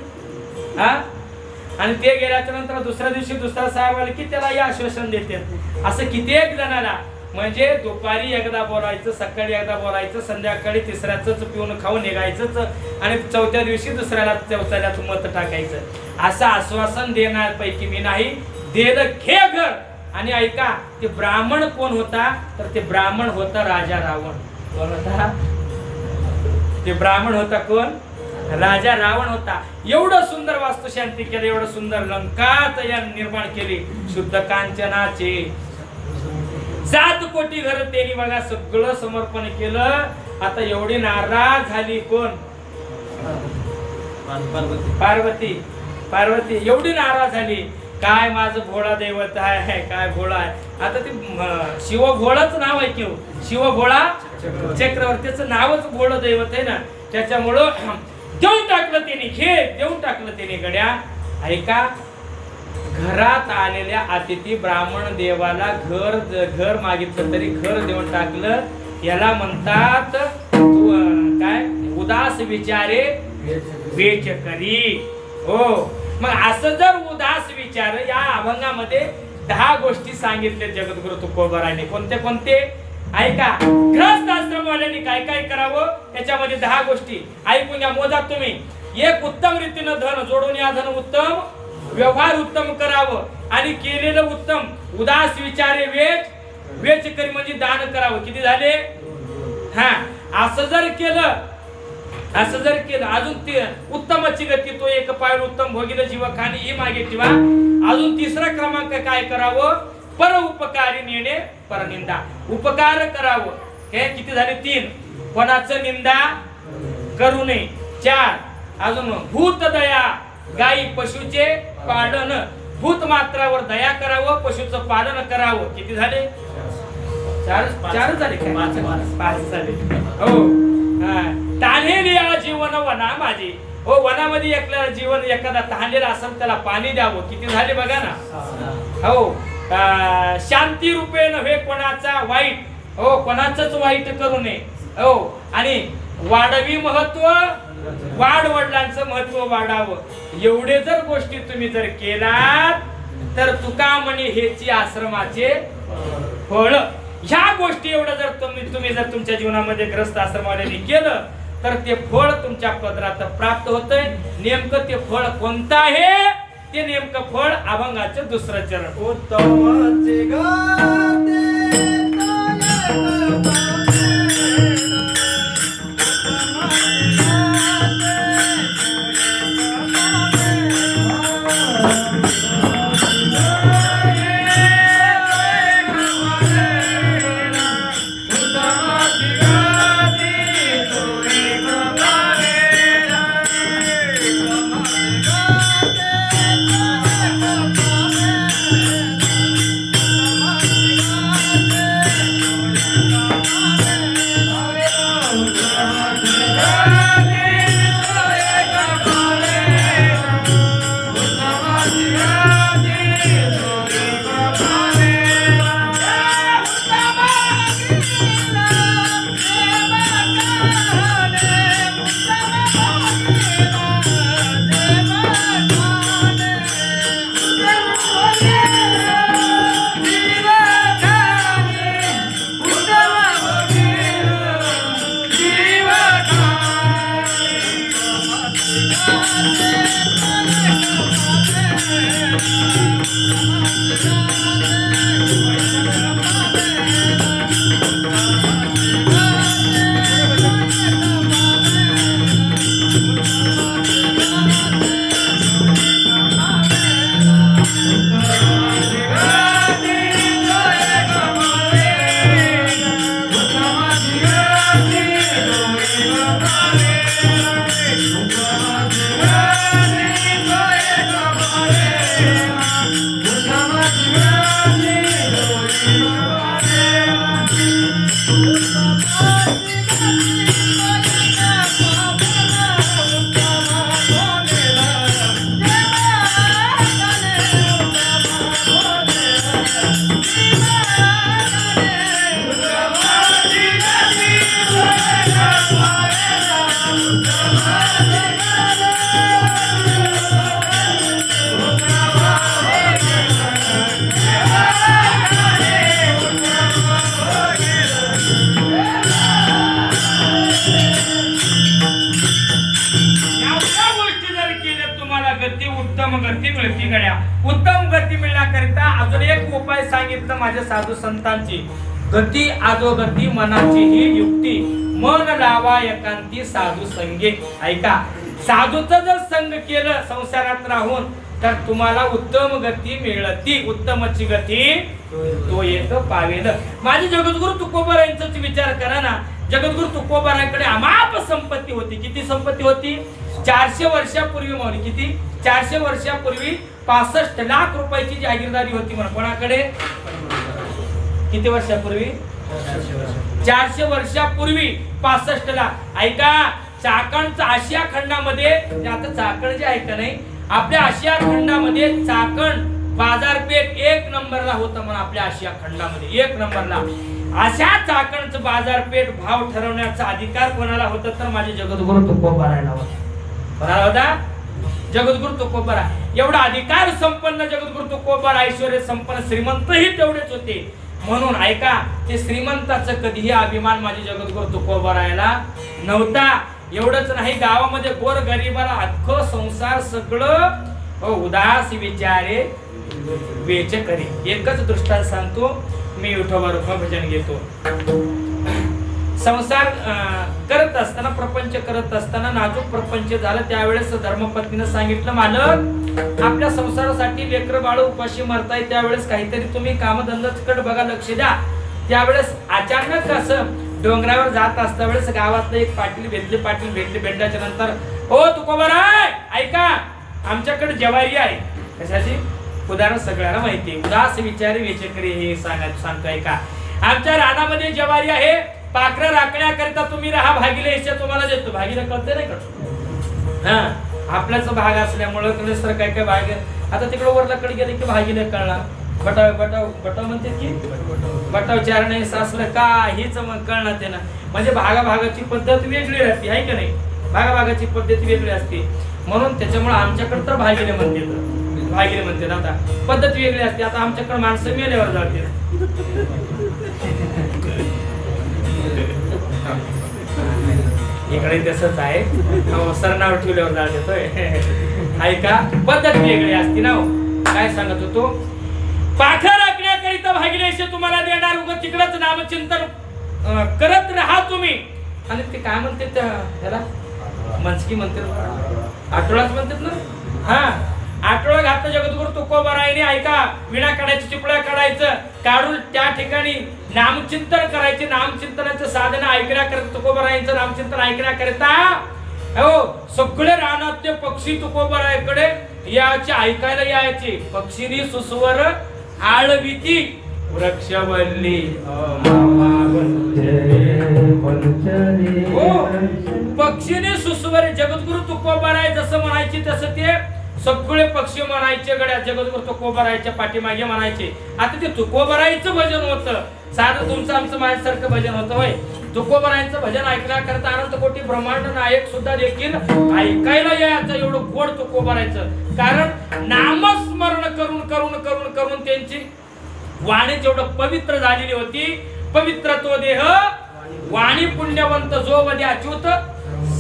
S2: आणि ते गेल्याच्या नंतर दुसऱ्या दिवशी दुसरा साहेब आले की त्याला हे आश्वासन देते. असं कित्येक जणाला. म्हणजे दुपारी एकदा बोलायचं, सकाळी एकदा बोलायचं, संध्याकाळी तिसऱ्याच पिऊन खाऊन निघायचंच आणि चौथ्या दिवशी दुसऱ्याला चौथ्याला मत टाकायचं. असं आश्वासन देणार पैकी मी नाही. दिलं घे घर,
S3: आणि ऐका ते ब्राह्मण कोण होता तर ते ब्राह्मण होता राजा रावण. कोण होता ते ब्राह्मण होता? कोण? राजा रावण होता. एवढं सुंदर वास्तुशांती केलं, एवढं सुंदर लंका तयार निर्माण केली शुद्ध कांचनाचे. 7 कोटी घर त्यांनी बघा सगळं समर्पण केलं. आता एवढी नाराज झाली कोण? पार्वती. पार्वती एवढी नाराज झाली. काय माझं भोळा दैवत आहे, काय भोळा आहे. आता ते शिव भोळाच नाव आहे की शिव भोळा चक्रवर्तीचं नावच भोळ दैवत आहे ना. त्याच्यामुळं देऊन टाकलं त्यांनी, देऊन टाकलं त्यांनी गड्या. ऐका घरात आलेल्या अतिथी ब्राह्मण देवाला घर मागितलं तरी घर देऊन टाकलं. याला म्हणतात काय? उदास विचारे वेच करी. हो मग असं जर उदास विचार या अभंगामध्ये 10 गोष्टी सांगितल्या जगद्गुरु तुकोबाराने. कोणते कोणते? ऐका ग्रस्त आश्रमवाल्यांनी काय काय करावं त्याच्यामध्ये 10 गोष्टी ऐकून घ्या. मोजा तुम्ही. एक उत्तम रीतीनं धन जोडून या धन उत्तम व्यवहार उत्तम करावं आणि केलेलं उत्तम. उदास विचारे वेच करी म्हणजे दान करावं. किती झाले? हा असं जर केलं अजून ते उत्तमाची गती तो एक पाय उत्तम भोगिल जीवखानी ही मागे ठेवा. अजून तिसरा क्रमांक काय करावं? पर उपकारी नेणे परनिंदा. उपकार करावं. हे किती झाले? 3. कोणाचं निंदा करू नये. 4. अजून भूत दया गाई पशुचे पालन. भूत मात्रावर दया करावं, पशुचं पालन करावं. किती झाले? 4 झाले काय? 5 झाले. हो तान्हेली या जीवन वना माझी. हो वनामध्ये एकला जीवन एखादा तहानलेला असेल त्याला पाणी द्यावं. किती झाले बघा ना. हो शांती रूपे नव्हे कोणाचा वाईट. हो कोणाचंच वाईट करू नये. हो आणि वाढवी महत्व वाढ वडिलांचं महत्व वाढावं. एवढे जर गोष्टी तुम्ही जर केलात तर तुका म्हणे हेची आश्रमाचे फळ. ह्या गोष्टी एवढं जर तुम्ही जर तुमच्या जीवनामध्ये ग्रस्त आश्रमवाल्यांनी केलं तर ते फळ तुमच्या पदरात प्राप्त होतंय. नेमकं ते फळ कोणतं आहे? ते नेमकं फळ अभंगाचं 2रं चरण. उत्तमाचे गाते गड्या उत्तम गती मिळण्याकरिता अजून एक उपाय सांगितलं माझ्या साधू संतांची. गती अधोगती मनाची ही युक्ती, मन लावा एकांती साधू संगे. ऐका, साधूचं जर संग केलं संसारात राहून तर तुम्हाला उत्तम गती मिळती. उत्तमची गती तो येत पावेल. माझे जगद्गुरु तुकोबारायांचाच विचार करा ना. जगद्गुरु तुकोबारायांकडे अमाप संपत्ती होती. किती संपत्ती होती? 400 वर्षापूर्वी मावली. किती? 400 वर्षापूर्वी 65 लाख रुपयाची जागीरदारी होती म्हणा. कोणाकडे? किती वर्षापूर्वी? 400 वर्षापूर्वी 65 लाख. ऐका, चाकणचं आशिया खंडामध्ये, आता चाकण जे आहे का नाही, आपल्या आशिया खंडामध्ये चाकण बाजारपेठ 1 नंबरला होतं म्हणा. आपल्या आशिया खंडामध्ये 1 नंबरला. अशा चाकणचं बाजारपेठ भाव ठरवण्याचा अधिकार कोणाला होता? तर माझे जगद्गुरु तुकोबारायला होता. कोणाला होता? जगद्गुरु तुकोबारा. एवढा अधिकार संपन्न जगद्गुरु तुकोबारा, ऐश्वर्य संपन्न, श्रीमंतही तेवढेच होते. म्हणून ऐका, ते श्रीमंताचं कधीही अभिमान माझे जगद्गुरु तुकोबारायला नव्हता. एवढंच नाही, गावामध्ये गोर गरीबाला अख्खं संसार सगळं उदास विचारे वेच करी. एकच दृष्टांत सांगतो, मी विठोबा रुक्मा भजन घेतो. संसार करत असताना, प्रपंच करत असताना नाजूक प्रपंच झालं. त्यावेळेस धर्मपत्नीनं सांगितलं, मालक आपल्या संसारासाठी लेकर बाळ उपाशी मरताय, त्यावेळेस काहीतरी तुम्ही कामधंदाकडे बघा, लक्ष द्या. त्यावेळेस अचानक असं डोंगरावर जात असता वेळेस गावातलं एक पाटील भेटले. भेटल्याच्या नंतर, ओ तुकोबाराय, ऐका, आमच्याकडे ज्वारी आहे. कशाची? उदाहरण सगळ्यांना माहिती आहे. उदास विचारे वेचकरी हे सांगतो. ऐका, आमच्या रानामध्ये ज्वारी आहे, पाखरं राखण्याकरिता तुम्ही राहा, भागीले हिस्सा तुम्हाला देतो. भागीला कळते नाही कळत? हा, आपल्याच भाग असल्यामुळं सर काय काय भाग. आता तिकडे वरलाकडे गेले की भागीला कळणार. बटाव म्हणते की बटाव चार नाही सासलं का हेच मग कळणार ते ना. म्हणजे भागाभागाची पद्धत वेगळी राहते, आहे का नाही? भागाभागाची पद्धत वेगळी असते. म्हणून त्याच्यामुळे आमच्याकडे तर भागीले म्हणते ना. आता पद्धत वेगळी असते. आता आमच्याकडे माणसं मेल्यावर जाते. इकडे तसंच आहे, सरनावर ठेवल्यावर जाळ देतोय. ऐका, पद्धत वेगळी असते ना. काय सांगत होतो? पाखर राखण्याकरिता भागीले तुम्हाला देणार. उगाच तिकडच नामचिंतन करत राहा तुम्ही. आणि ते काय म्हणते त्याला? मनस्की म्हणते, आठवडाच म्हणतात ना. हा, आठवडा घातलं जगद्गुरु तुकोबारायने. ऐका, विणा काढायची, चिपळ्या काढायचं, काढून त्या ठिकाणी नामचिंतन करायचे. नामचिंतनाचं साधन ऐकण्याकरिता, तुकोबारायांचं नामचिंतन ऐकण्याकरिता हो सगळे रानातले पक्षी तुकोबारायकडे याचे, ऐकायला यायचे. पक्षीनी सुस्वर आळविती वृक्षवल्ली. पक्षीने सुस्वर. जगद्गुरु तुकोबाराय जसं म्हणायचे तसं ते सगळे पक्षी म्हणायचे. गड्या जगद्गुरु तुकोबारायच्या पाठीमागे म्हणायचे. आता ते तुकोबारायचं भजन होतं, साधं तुमचं आमचं माझ्यासारखं भजन होतं होय. तुकोबारायांचं भजन ऐकण्याकरता अनंत कोटी ब्रह्मांड नायक सुद्धा देखील ऐकायला यायचं. एवढं गोड तुकोबारायचं. कारण नामस्मरण करून करून करून करून त्यांची वाणी जेवढं पवित्र झालेली होती. पवित्र तो देह वाणी पुण्यवंत जो वदे अच्युत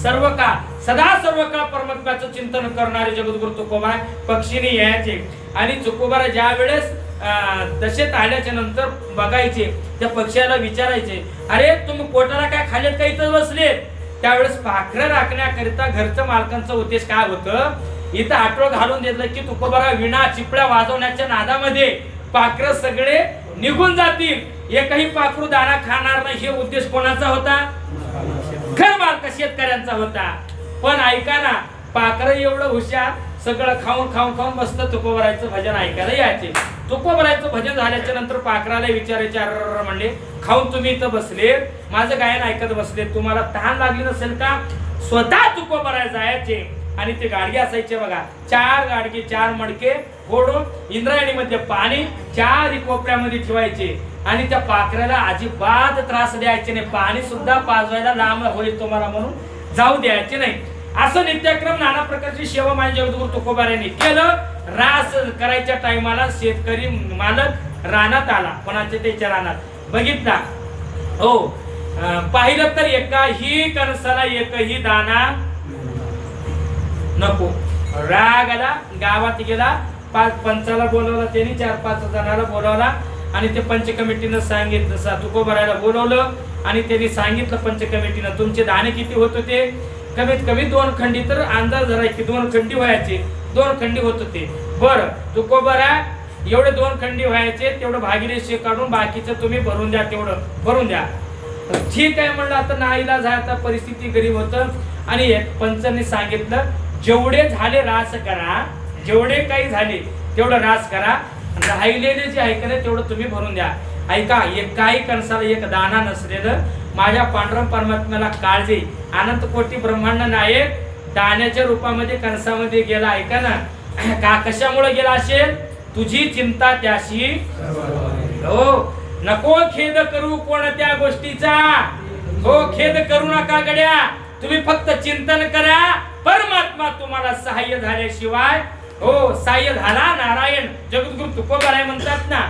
S3: सर्व काळ, सदा सर्व काळ परमात्म्याचं चिंतन करणारे जगद्गुरु तुकोबाराय पक्षीने यायचे. आणि तुकोबाराय ज्या वेळेस दशेत आल्याच्या नंतर बघायचे, त्या पक्षाला विचारायचे, अरे तुम्ही पोटाला काय खाल्लेत का इथं बसले? त्यावेळेस पाखरं राखण्याकरिता घरचं मालकांचा उद्देश काय होतं? इथं आठवड घालून दिलं की तुकोबाराय विणा चिपळ्या वाजवण्याच्या नादामध्ये पाखरं सगळे निघून जातील, एकही पाखरू दाणा खाणार नाही. हे उद्देश कोणाचा होता? घर मालक शेतकऱ्यांचा होता. पण ऐका ना, पाखरं एवढं हुशार, सगळं खाऊन खाऊन खाऊन मस्त तुकोबारायचं भजन ऐकायला यायचे. तुकोबारायचं भजन झाल्याच्या नंतर पाखराला विचारायचे, अर म्हणले खाऊन तुम्ही इथं बसले, माझं गायन ऐकत बसले, तुम्हाला तहान लागली नसेल का? स्वतः तुकोबाराय जायचे आणि ते गाडगे असायचे बघा, 4 गाडगे 4 मडके फोडून इंद्रायणीमध्ये पाणी 4 कोपऱ्यामध्ये ठेवायचे आणि त्या पाखराला अजिबात त्रास द्यायचे नाही. पाणी सुद्धा पाजवायला लांब होईल तुम्हाला म्हणून जाऊ द्यायचे नाही. असं नित्यक्रम नाना प्रकारची सेवा माझ्या जगद्गुरु तुकोबारायांनी केलं. रास करायच्या टायमाला शेतकरी मालक रानात आला, कोणाच्या त्याच्या रानात बघितला, हो पाहिलं तर एकाही कणसाला एकही दाना नको. राग आला, गावात गेला, पंचाला बोलवलं, त्यांनी 4-5 जणाला बोलवला आणि ते पंच कमिटीनं सांगितलं, तुकोबारायला बोलवलं आणि त्यांनी सांगितलं पंच कमिटीनं तुमचे दाणे किती होत होते. कमीत कमी 2 खंडी, तर अंदाज धरा की 2 खंडी व्हायचे, 2 खंडी होत होते. बरं तुकोबारा एवढे 2 खंडी व्हायचे, तेवढं भागीरथी काढून बाकीचं तुम्ही भरून द्या, तेवढं भरून द्या. ठीक आहे म्हणलं, आता नाईलाज आहे, आता परिस्थिती गरीब होतं आणि पंचांनी सांगितलं जेवढे झाले रास करा, जेवढे काही झाले तेवढं रास करा, राहिलेले जे आहे का नाही तेवढं तुम्ही भरून द्या. ऐका, काही कणसाला एक दाना नसलेलं माझ्या पांडुरंग परमात्म्याला काळजी, अनंत कोटी ब्रह्मांड नायक दाण्याच्या रूपामध्ये कणसामध्ये गेला. ऐका ना, का कशामुळे गेला असेल, तुझी चिंता त्याशी हो, नको खेद करू कोणत्या गोष्टीचा, हो खेद करू नका गड्या, तुम्ही फक्त चिंतन करा, परमात्मा तुम्हाला सहाय्य झाल्याशिवाय हो सहाय्य झाला. नारायण जगद्गुरु तुकोबाराय म्हणतात ना,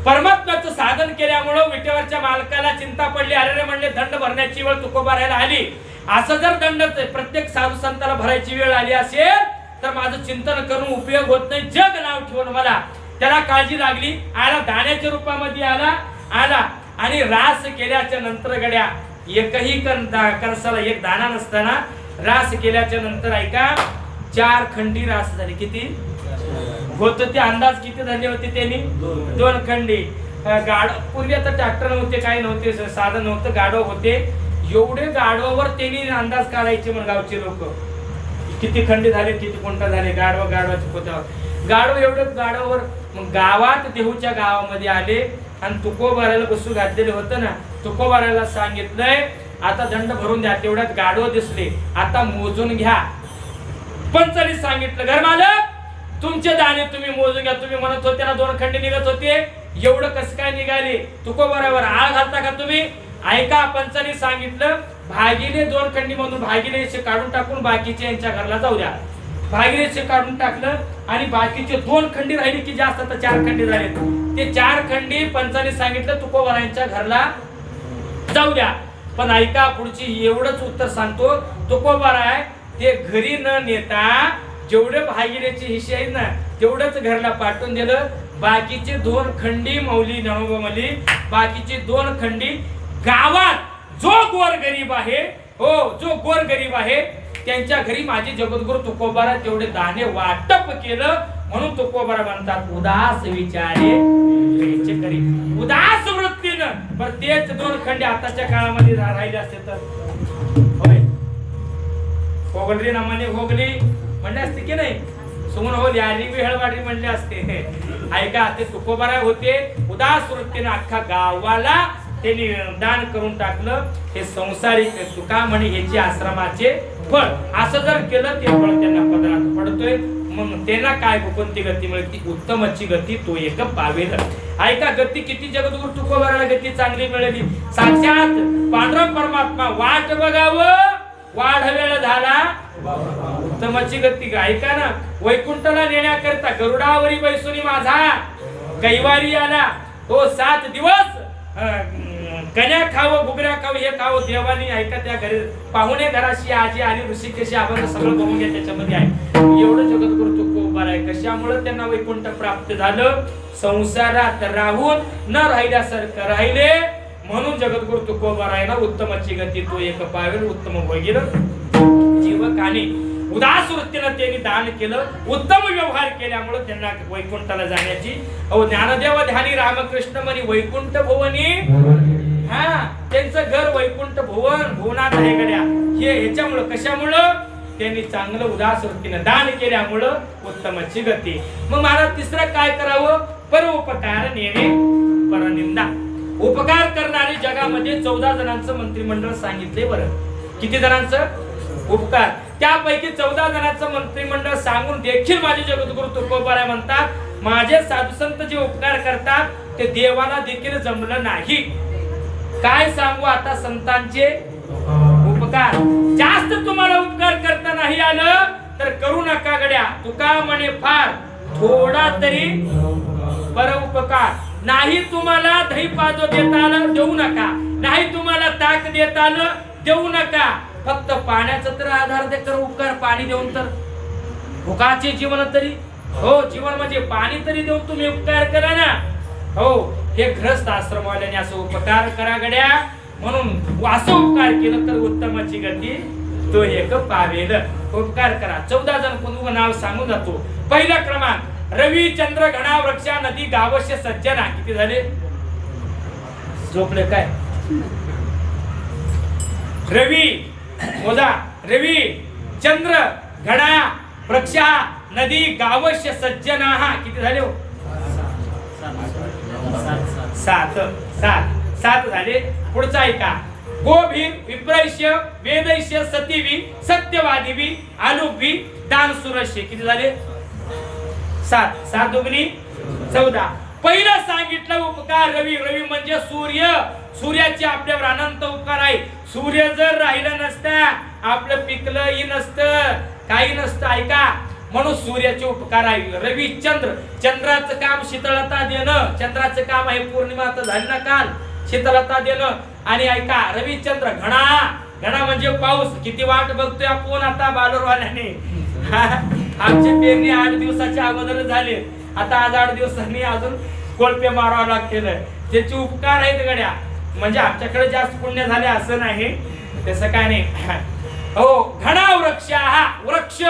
S3: परमात्म्याचं साधन केल्यामुळं विटेवरच्या मालकाला चिंता पडली, अरे रे म्हणले दंड भरण्याची वेळ तुकोबारायला आली. असं जर दंड प्रत्येक साधू संताला भरायची वेळ आली असेल तर माझं चिंतन करून उपयोग होत नाही, जग नाव ठेवून मला. त्याला काळजी लागली, आला दाण्याच्या रूपामध्ये आला आणि रास केल्याच्या नंतर गड्या एकही कणसाला एक दाना नसताना रास केल्याच्या नंतर ऐका 4 खंडी रास झाली. किती होत ते अंदाज किती झाले होते त्यांनी, 2 खंडी. पूर्वी आता ट्रॅक्टर नव्हते, काही नव्हते, साधन नव्हतं, गाढव होते. एवढे गाढवावर त्यांनी अंदाज काढायचे मग गावचे लोक, किती खंडी झाले, किती कोणता झाले, गाढवाच्या पोत्यावर गाढव, एवढे गाढवावर. मग गावात देहूच्या गावामध्ये आले आणि तुकोबारायला बसू घातलेले होतं ना, तुकोबारायला सांगितलंय आता दंड भरून द्या. तेवढ्यात गाढव दिसले, आता मोजून घ्या. पंचांनी सांगितलं घरमालक तुमचे दाणे तुम्ही मोजून घ्या. तुम्ही म्हणत होते ना 2 खंडी निघत होते, एवढं कसं काय निघाले, तुकोबारावर आळ घालता का तुम्ही. ऐका, पंचांनी सांगितलं भागीले 2 खंडी मधून भागीले काढून टाकून बाकीचे यांच्या घरला जाऊ द्या. भागीरथी काढून टाकलं आणि बाकीचे 2 खंडी राहिले की जास्त, आता 4 खंडी झाले. ते 4 खंडी पंचांनी सांगितलं तुकोबारायांच्या घरला जाऊ द्या. पण ऐका, पुढची एवढंच उत्तर सांगतो, तुकोबाराय ते घरी न नेता जेवढे भागीरथीचे हिस्से आहेत ना तेवढंच घरला पाठवून दिलं. बाकीचे 2 खंडी मौली नवोबमली, बाकीचे 2 खंडी गावात जो गोर गरीब आहे, हो जो गोर गरीब आहे त्यांच्या घरी माझे जगद्गुरु तुकोबारा तेवढे दाणे वाटप केलं. म्हणून तुकोबारा म्हणतात उदास विचारे करी, उदास वृत्तीनं. पण तेच 2 खंडी आताच्या काळामध्ये राहिले असते तर होय, होगली नामाने होगली म्हणले असते की नाही, सुमन होली आली विहळवाडी म्हणले असते. ऐका, ते तुकोबारा होते उदास वृत्तीनं अख्खा गावाला त्यांनी दान करून टाकलं. हे संसारिक तुका म्हणे ह्याची आश्रमाचे फळ. असं जर केलं ते फळ त्यांना पदरात पडतोय. मग त्यांना काय कोणती गती मिळते, उत्तमची गती तो एक पावेल. ऐका, गती किती जगद्गुरु तुकोबाराला गती चांगली मिळाली. साक्षात पांडुरंग परमात्मा वाट बघावं, वाढ वेळ झाला उत्तमची गती. ऐका ना, वैकुंठाला नेण्याकरता गरुडावरी बैसुनी माझा कैवारी आला. तो 7 दिवस कन्या खावं, घुगऱ्या खावं, हे खावं देवानी. ऐका, त्या घरी पाहुणे घराशी आजी आणि ऋषिकेशी आपण सगळं बघून घ्या, त्याच्यामध्ये आहे. एवढं जगद्गुरु तुकोबाराय कशामुळे त्यांना वैकुंठ प्राप्त झालं, संसारात राहून न राहिल्यासारखं राहिले. म्हणून जगद्गुरु तुकोबारायला उत्तमची गती तो एक पावेल, उत्तम भोगील जीवकाने उदास वृत्तीनं त्यांनी दान केलं. उत्तम व्यवहार केल्यामुळे त्यांना वैकुंठाला जाण्याची. अहो ज्ञानदेव ध्यानी रामकृष्ण म्हणी वैकुंठ भुवनी, हा त्यांचं घर वैकुंठ भुवनात आहे गड्या. हे ह्याच्यामुळं, कशामुळं, त्यांनी चांगलं उदास वृत्तीनं दान केल्यामुळं उत्तमची गती. मग मला तिसरं काय करावं, परोपकार नेणे परनिंदा. उपकार करणारे जगामध्ये 14 जणांचं मंत्रिमंडळ सांगितले. बरं, किती जणांचं उपकार, त्यापैकी 14 जणांचं मंत्रिमंडळ सांगून देखील माझे जगद्गुरु तुकोबाराय म्हणतात माझे साधू संत जे उपकार करतात ते देवाला देखील जमलं नाही. काय सांगू आता संतांचे उपकार. जास्त तुम्हाला उपकार करता नाही आलं तर करू नका गड्या. तुका म्हणे फार थोडा तरी परोपकार. नाही तुम्हाला दही पाजो देता आलं देऊ नका, नाही तुम्हाला ताक देता आलं देऊ नका. फक्त पाण्याचा तर आधार दे कर उपकार, पाणी देऊन तर भुकाचे जीवन तरी हो, जीवन म्हणजे पाणी तरी देऊन तुम्ही उपकार करा ना. हो, हे ग्रस्त आश्रमवाल्याने असं उपकार करा गड्या, म्हणून असं उपकार केलं तर उत्तमाची गती तो एक पावेल. उपकार करा. 14 जण कोण नाव सांगून जातो. पहिला क्रमांक रवी चंद्र घणा वृक्षा नदी गावस्य सज्जना. किती झाले? झोपले काय? रवी मोजा, रवी चंद्र घणा वृक्षा नदी गावस्य सज्जना. किती झाले हो? 7 झाले. पुढचा ऐका. गोभीर विप्रैष्य वेदैष्य सतीवी सत्यवादीवी आलुभी दान सुरस्य. किती झाले? 7 दुगणी 14. पहिलं सांगितलं उपकार रवी. रवी म्हणजे सूर्य. सूर्याचे आपल्यावर अनंत उपकार आहे. सूर्य जर राहिला नसता आपलं पिकलंही नसतं, काही नसतं. ऐका, म्हणून सूर्याचे उपकार आहे. रवी चंद्र, चंद्राचं काम शीतलता देणं. चंद्राचं काम आहे पौर्णिमा आता झाली ना काल, शीतलता देणं. आणि ऐका, रविचंद्र घणा. घणा म्हणजे पाऊस. किती वाट बघतोय आपण आता बालोरवाल्याने. आमचे पेरणी 8 दिवसाच्या अगोदर झाले. आता आज 8 दिवसांनी अजून कोळपे मारावं लागतील. त्याचे उपकार आहेत गड्या. म्हणजे आमच्याकडे जास्त पुण्य झाले असं नाही, तसं काय नाही. हो, घणा वृक्ष. हा वृक्ष,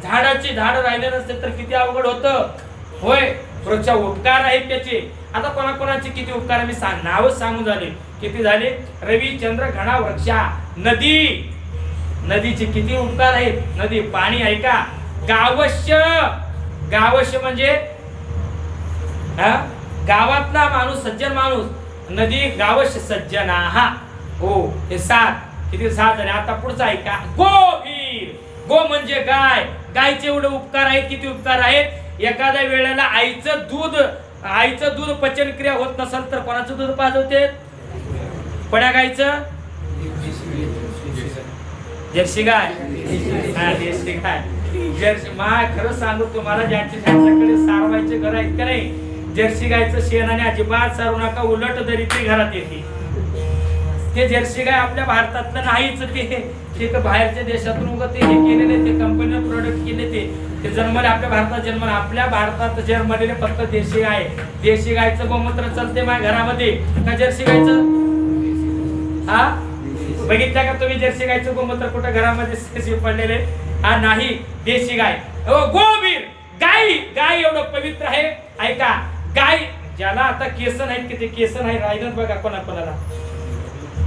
S3: झाडाची झाड राहिले नसते तर किती अवघड होतं. होय, वृक्ष उपकार आहेत त्याचे. आता कोणाकोणाचे किती उपकार मी नाव सांगून झाले. किती झाले? रवी चंद्र घणा वृक्षा नदी. नदीचे किती उपकार आहेत. नदी पाणी आहे का. गावस्य. गावस्य म्हणजे गावातला माणूस, सज्जन माणूस. नदी गावस्य सज्जना. हा हो, हे 7. किती? 7 झाले. आता पुढचा ऐका. गोभीर. गो म्हणजे गाय. गायचे एवढे उपकार आहेत. किती उपकार आहेत. एखाद्या वेळेला आईचं दूध पचन क्रिया होत नसेल तर कोणाचं दूध पाजवते? कोण्या गायचं? जर्सी गाय. हा, जर्सी गाय. जर्सी मा खरं सांगू तुम्हाला, ज्यांच्याकडे सारवायचे घर आहेत का नाही, जर्सी गायचं शेणाने अजिबात सारू नका. उलट दरी ती घरात येते. ते जर्सी गाय आपल्या भारतातलं नाहीच. ते बाहेरच्या देशातून उगत हे केलेले, ते कंपनीने प्रोडक्ट केले. ते जन्मले आपल्या भारतात जन्मले. आपल्या भारतात जन्मलेले फक्त देशी गाय. देशी गायचं गोमूत्र चालते माझ्या घरामध्ये का जर्सी गायचं? हा, बघितलं का तुम्ही जर्सी गायचं गोमूत्र कुठं घरामध्ये पडलेले? हा नाही, देशी गाय. गोभीर गाय. गाय एवढं पवित्र आहे. ऐका, गाय ज्याला आता केस नाहीत, किती केस नाही राहिलं बघा कोणाकोणाला.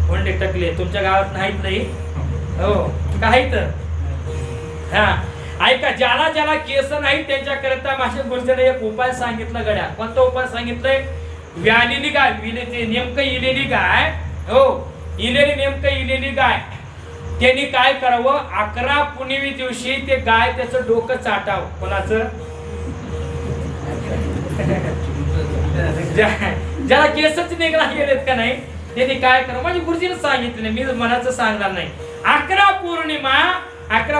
S3: कोंडे टकले तुमच्या गावात नाहीत नाही? हो, काही तर. हा ऐका, ज्याला ज्याला केस नाही त्यांच्याकरिता माझ्या गुरुजीने एक उपाय सांगितला गड्या. कोणता उपाय सांगितलंय? व्यालेली गाय. नेमकं इलेली गाय. हो, नेमकं इलेली गाय. त्यांनी काय करावं? 11 पुनवी दिवशी ते गाय त्याचं डोकं चाटावं. कोणाचं? ज्याला केसच निघला गेलेत का नाही त्यांनी काय करावं? माझ्या गुरुजीने सांगितलं, मी मनाचं सांगणार नाही. 11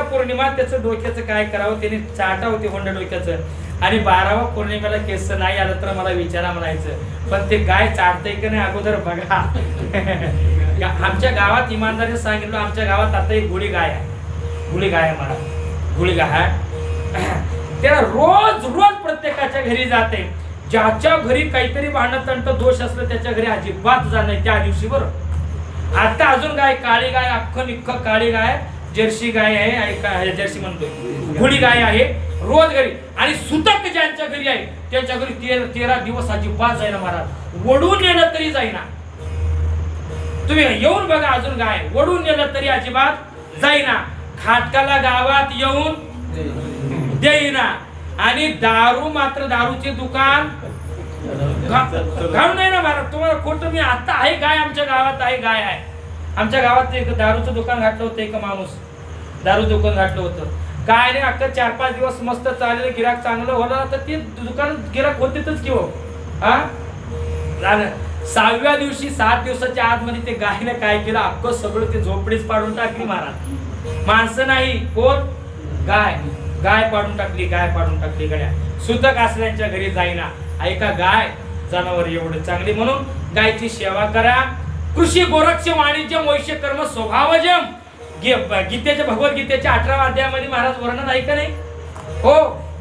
S3: पौर्णिमा त्याचं डोक्याचं काय करावं? त्याने चाटावं ते होंड डोक्याचं. आणि 12व्या पौर्णिमेला केस नाही आलं तर मला विचारा म्हणायचं. पण ते गाय चाटतंय का नाही अगोदर बघा. आमच्या गावात इमानदारीने सांगितलं, आमच्या गावात आता एक गुळी गाय आहे. गुळी गाय आहे मला. गुळी गाय त्याला रोज प्रत्येकाच्या घरी जाते. ज्याच्या घरी काहीतरी भांडतंट दोष असलं त्याच्या घरी अजिबात जात नाही त्या दिवशी. बरं, आता अजून गाय, काळी गाय, अख्खं काळी गाय, जर्सी गाय आहे. जर्सी म्हणतोय, गुळी गाय आहे रोज घरी. आणि सुतक ज्यांच्या घरी आहे त्यांच्या घरी 13 दिवस अजिबात जाईना महाराज. वडून नेलं तरी जाईना. तुम्ही येऊन बघा, अजून गाय वडून नेलं तरी अजिबात जाईना. खाटकाला गावात येऊन देईना. आणि दारू मात्र, दारूचे दुकान घालून नाही ना महाराज. तुम्हाला खोटं, मी आता आहे गाय, आमच्या गावात आहे गाय आहे. आमच्या गावात एक दारूचं दुकान घातलं होतं. एक माणूस दारू दुकान घातलं होतं. काय नाही, अख्खं 4-5 दिवस मस्त चाललेलं, गिराक चांगलं होलं तर ते दुकान गिराक होतेच की हो. हा झालं. 6व्या दिवशी 7 दिवसाच्या आतमध्ये ते गायने काय केलं? अख्खं सगळं ते झोपडीच पाडून टाकली महाराज. माणसं नाही, कोण? गाय. गाय पाडून टाकली गड्या. सुतक असल्याच्या घरी जाईना. ऐका, गाय जनावर एवढं चांगली, म्हणून गायची सेवा करा. कृषी गोरक्ष वाणिज्य वैश्य कर्म स्वभावजम. गीतेच्या, भगवद्गीतेच्या 18व्या अध्यायामध्ये महाराज वर्णन आहे का नाही? हो,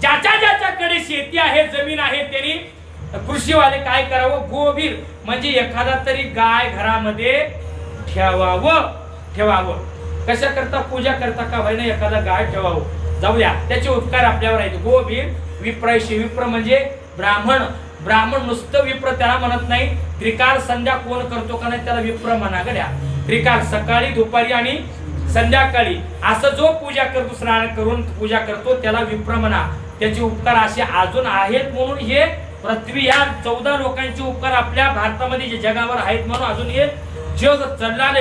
S3: ज्याच्याकडे शेती आहे, जमीन आहे, त्यांनी कृषीवाले काय करावं, गोबीर म्हणजे एखादा तरी गाय घरामध्ये ठेवावं. कशा करता, पूजा करता का भाई ना एखादा गाय ठेवावं. जाऊ द्या, त्याचे उपकार आपल्यावर आहेत. गोबीर विप्रायशी, विप्र म्हणजे ब्राह्मण नुसतं विप्र त्याला म्हणत नाही. त्रिकाल संध्या कोण करतो का नाही त्याला विप्र म्हणा गड्या. त्रिकाल सकाळी, दुपारी आणि संध्याकाळी असं जो पूजा करतो, स्नान करून पूजा करतो त्याला विप्र म्हणा. त्याचे उपकार असे अजून आहेत म्हणून हे पृथ्वी या 14 लोकांचे उपकार आपल्या भारतामध्ये जे जगावर आहेत म्हणून अजून हे जग चालले.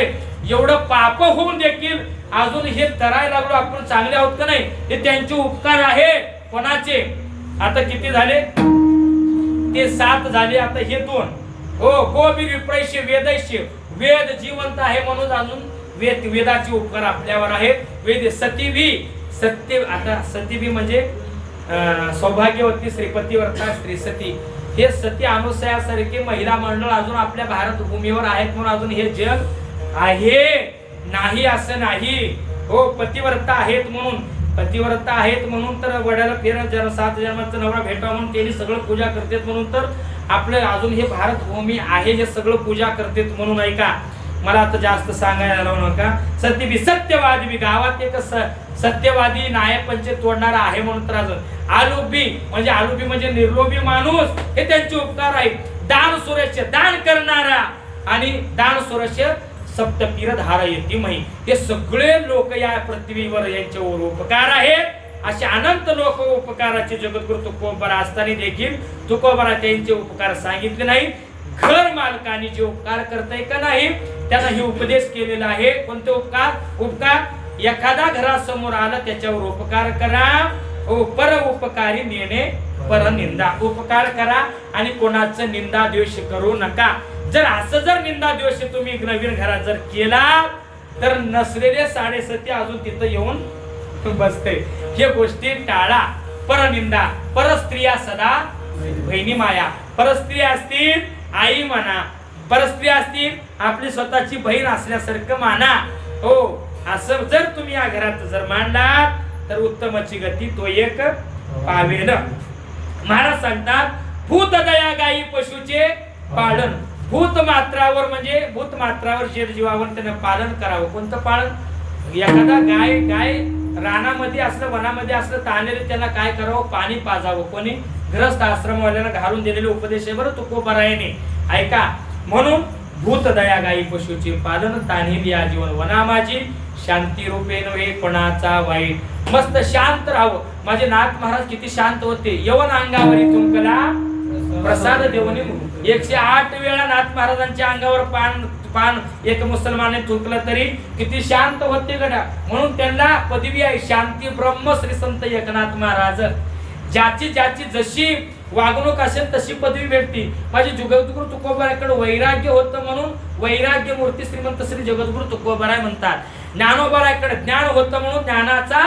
S3: एवढं पाप होऊन देखील अजून हे करायला लागलो आपण, चांगले आहोत का नाही, हे त्यांचे उपकार आहे. कोणाचे? आता किती झाले? ते 7 झाले, आता हे 2. हो, गोबीर विप्रायशी वेदैश्य, वेद जिवंत आहे म्हणून अजून वेदाचे उपकार आपल्यावर आहेत. वेद सतीभी, सत्य, आता सतीभी म्हणजे सौभाग्यवती, श्रीपतीव्रता, स्त्री सती. हे सती अनुसयासारखे महिला मंडळ अजून आपल्या भारत भूमीवर आहेत म्हणून अजून हे जग आहे. नाही असं नाही. हो, पतिव्रता आहेत म्हणून तर वड्याला फेर 7 जन्माचा नवरा भेटावा म्हणून त्यांनी सगळं पूजा करतात म्हणून तर आपलं अजून हे भारत भूमी आहे, हे सगळं पूजा करतात म्हणून. ऐका, मला आता जास्त सांगायला लावू नका. सत्यबी, सत्यवादी बी, गावात एक सत्यवादी न्यायपंचायत तोडणारा आहे म्हणून तर अजून आलुबी म्हणजे निर्लोभी माणूस, हे त्यांचे उपकार आहेत. दान सुरेश, दान करणारा, आणि दान सुरेश सप्तपीर धारयती मही, हे सगळे लोक या पृथ्वीवर यांच्यावर उपकार आहेत. असे अनंत लोक उपकाराचे जगद्गुरु तुकोबरा असताना देखील तुकोबरा त्यांचे उपकार सांगितले नाही. घर मालकाने जे उपकार करताय का नाही त्यांना हे उपदेश केलेला आहे. कोणते उपकार? एखादा घरासमोर आला त्याच्यावर उपकार करा. पर उपकारी नेणे पर निंदा. उपकार करा आणि कोणाचं निंदा द्वेष करू नका. जर निंदा द्वेष तुम्ही नवीन घरात जर केला तर नसलेले 7.5 अजून तिथं येऊन बसते. हे गोष्टी टाळा. परनिंदा, परस्त्रिया सदा बहिणी माया. परस्त्री असतील आई म्हणा, परस्त्री असतील आपली स्वतःची बहीण असल्यासारखं माना. हो, असं जर तुम्ही या घरात जर मांडला तर उत्तमची गती तो एक पावेल. महाराज सांगतात, भूत दया गायी पशुचे पालन. भूत मात्रावर जे जीवावर त्यानं पालन करावं. कोणतं पालन? एखादा गाय रानामध्ये असलं, वनामध्ये असलं, ताणलेले त्याला काय करावं? पाणी पाजावं. कोणी? ग्रस्त आश्रमवाल्याला घालून दिलेले उपदेश आहे बरं तुकोबरायाने. ऐका, म्हणून भूत दया गायी पशुचे पालन, तान्हिली या जीवन वना माझी, शांती रूपे नव्हे कोणाचा वाईट. मस्त शांत राहावं. माझे नाथ महाराज किती शांत होते. यवन अंगावरी तुंकला प्रसाद देवनी. 108 वेळा नाथ महाराजांच्या अंगावर पान एक मुसलमाने थुंकलं तरी किती शांत होते गड्या. म्हणून त्यांना पदवी आहे शांती ब्रह्म श्री संत एकनाथ महाराज. ज्याची जशी वागणूक असेल तशी पदवी भेटती. माझे जगद्गुरु तुकोबाराकडे वैराग्य होतं म्हणून वैराग्य मूर्ती श्रीमंत श्री जगद्गुरु तुकोबाराय म्हणतात. ज्ञानोबाराकडे ज्ञान होतं म्हणून ज्ञानाचा